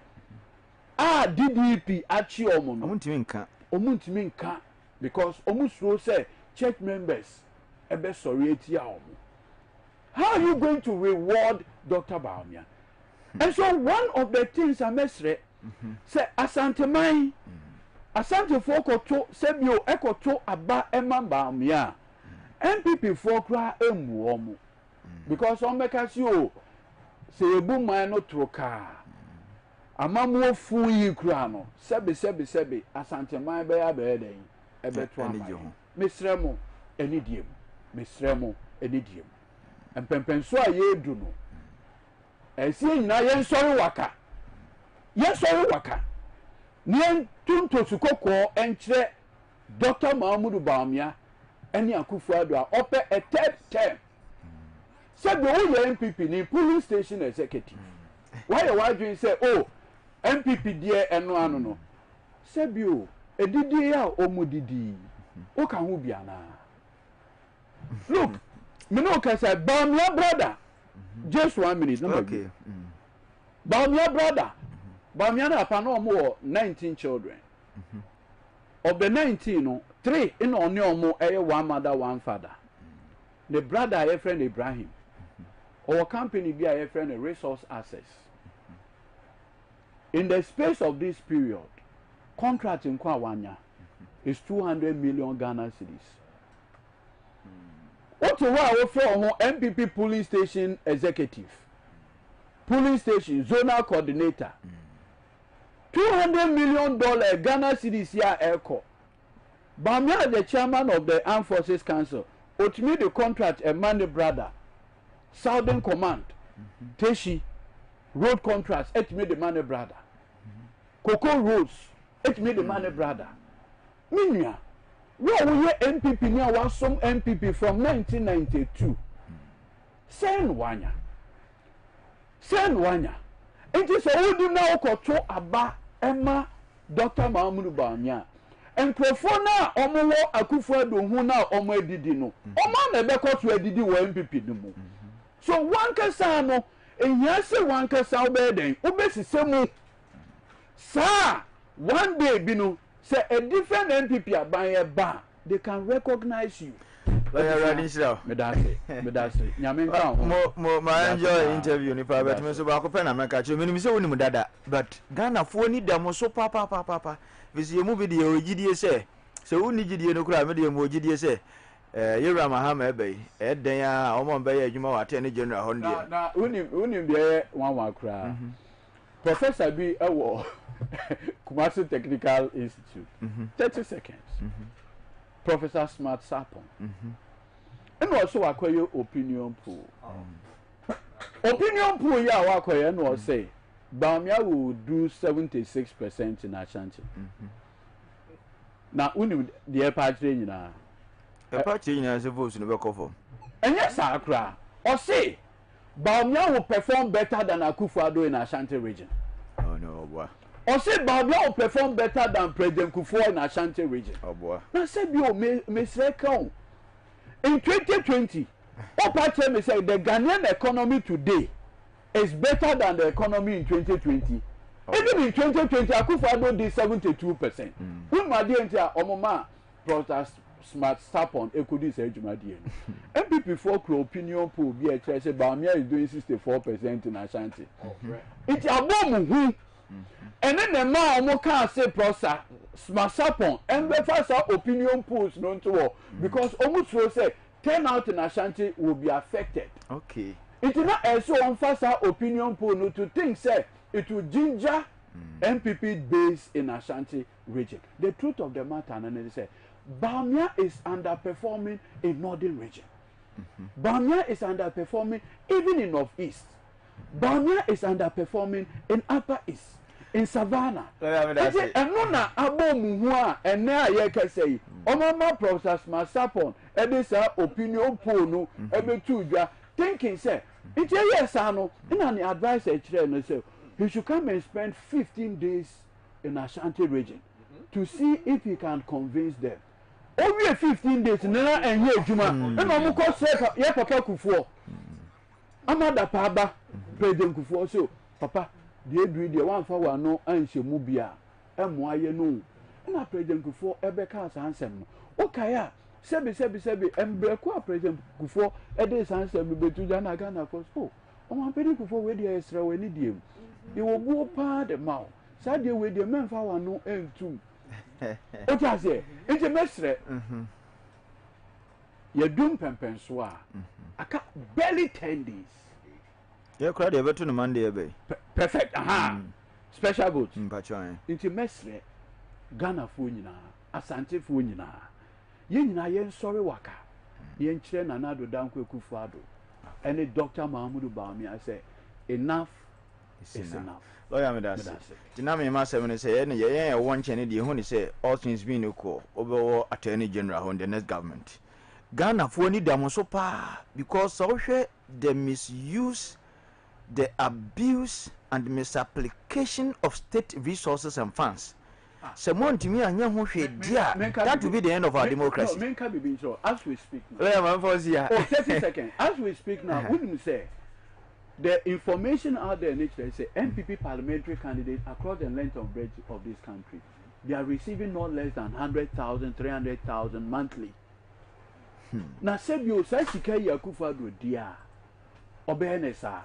DDP achi omo no omuntimi nka because omusro say church members ebe sorry etia omo. How are you going to reward Dr. Baamia? And so one of the things I mesre say asanteman asante fokoto sebio ekoto aba ema Baamia MPP for kra emu omo because on mekasi o se ebu man no troka amamu ofu yi kra no sebe asanteman be ya be den ebe to amaye mesremo enidiem empempenso a yedu no esi nyina yen sori waka nien tuntosu kokko enkyere Dr. Maamunu Baamia eni Akufo-Addo a ope a third term said the whole MPP ni polling station executive why you say oh MPP die eno ano no sebio edidi a omudidi o ka hu bia na look me no can say Baamia brother just 1 minute no okay Baamia brother Baamia na pa no mo 19 children of the 19 no 3 in only omo one mother one father the brother a friend Ibrahim our company be a friend a resource access in the space of this period contract in Kwawanya is 200 million Ghana cedis. What we offer MPP polling station executive, polling station zonal coordinator, $200 million Ghana cedis here airco. Baamia, the chairman of the Armed Forces Council, ultimately the contract a money brother, Southern Command, Teshi, road contracts, ultimately the money brother, Cocoa Roads, ultimately the money brother. Minya. Well, we hear MPP now was some MPP from 1992. Send Wanya. It is a old now to Aba Emma Dr. Maamunu Baamia. And Profona Omo Akufo-Addo who now Omo Edidino. Omo Nebeko to Edidi wa MPP no. So one kasano and yase one kasao beden. Obesi semu. Sir, one day binu. Say a different MPP by a bar, they can recognize you. Medase. My enjoy interview ni pa bet me so ba ko pe na meka che me ni se woni mu dada but Ghana fo ni da mo so papa visi mu bi de ogidie se woni gidie no kura me de mu ogidie se yewra mahama ebe e den a o mo be ya adwuma wa te ne general ho ndie na woni bi wan kura professor bi ewo Kumasi Technical Institute. 30 seconds. Professor Smart Sapon. And also acquire opinion pool. Opinion pool, yeah, acquire and will say Baamia will do 76% in Ashanti. Now, when the airport train now. Airport train is a voice in the cover. And yes, I cry. Or say Baamia will perform better than Akufo-Addo in Ashanti region. Oh no, boy. or say Babia will perform better than President Kufuor in Ashanti region. Oh boy. Now say you Mr. In 2020, Opa me say the Ghanaian economy today is better than the economy in 2020. Even in 2020, Akufo-Addo did 72%. When my dear Omoma protest smart stapon ekudi say Jumadie. MPP for opinion poll be a say Bamia is doing 64% in Ashanti. It's a bomb who. And then the man omo can say prosa smart stapon and the first opinion polls non to because almost will say turnout in Ashanti will be affected. Okay. It is not so on first opinion poll no to think say it will ginger MPP base in Ashanti region. The truth of the matter, and they say, Bamia is underperforming in northern region. Bamia is underperforming even in northeast. Bamia is underperforming in upper east, in Savannah. And no na abo muhua and na ye can say, Omama process masapon, and this opinion poll no, ebe tuja thinking say, it's a yes ano, in an advice a trainer say. He should come and spend 15 days in Ashanti region to see if he can convince them. Only 15 days, Nana and here, Juma. And I'm going to say, yeah, Papa Kufuor. I'm not the Papa, President Kufuor. So, Papa, the one for one no, and she mubia, and why you know. And President Kufuor, Ebeka answer. Okay, Sebi, and Brekwa President Kufuor, Edes answer, but to Jana Ghana for so. Oh, I'm President Kufuor, where the extra when he did. They will go part the mouth. Sadly, with the men for no end too. What I say, it's a mestre. You're doing Pempenswa. I can't barely 10 days. You're quite able to Monday, Perfect. Aha. Special goods. It's a mestre. Ghana Funina, Asante Funina. Yen yen sorry waka. Yen chen another down Kufuor. And the Dr. Mahmoud Bami, I say, enough. It's enough. Lawyer Medasi. Dinami Master say, yeah, one Chinese, who say all things being equal, overall Attorney General on the next government. Ghana for any damosopa because so the misuse, the abuse, and misapplication of state resources and funds. Someone to me and young that will be the end of our democracy. Men can be being so as we speak now. 30 seconds. As we speak now, wouldn't say. The information out there in which they say MPP parliamentary candidates across the length of breadth of this country, they are receiving not less than 100,000, 300,000 monthly. Now, say you say Sikai Akufo-Addo dia, Obenesa.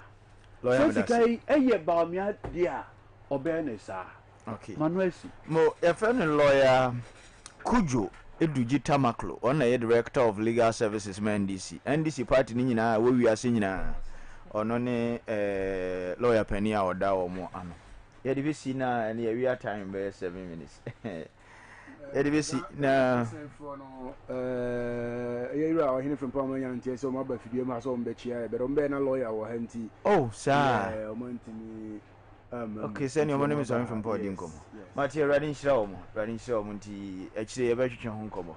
Say Sikai Bamia dia, Obenesa. Okay. Manuelsi. Mo, a friend lawyer Kudzo Edudzi Tameklo, on a director of legal services, NDC party nina where we are seeing ono ne lawyer penny a oda wo mo ano ye de bisi na and we are time be 7 minutes ye de bisi na ye ira o hine from Palmer yan tie so ma ba fidie ma so mbe chia be don be na lawyer wo hanti oh sir o mantini okay send your money me so from Paul Dinkom ma tie ready nshira wo mo nti akire ye ba twetwe ho nkomo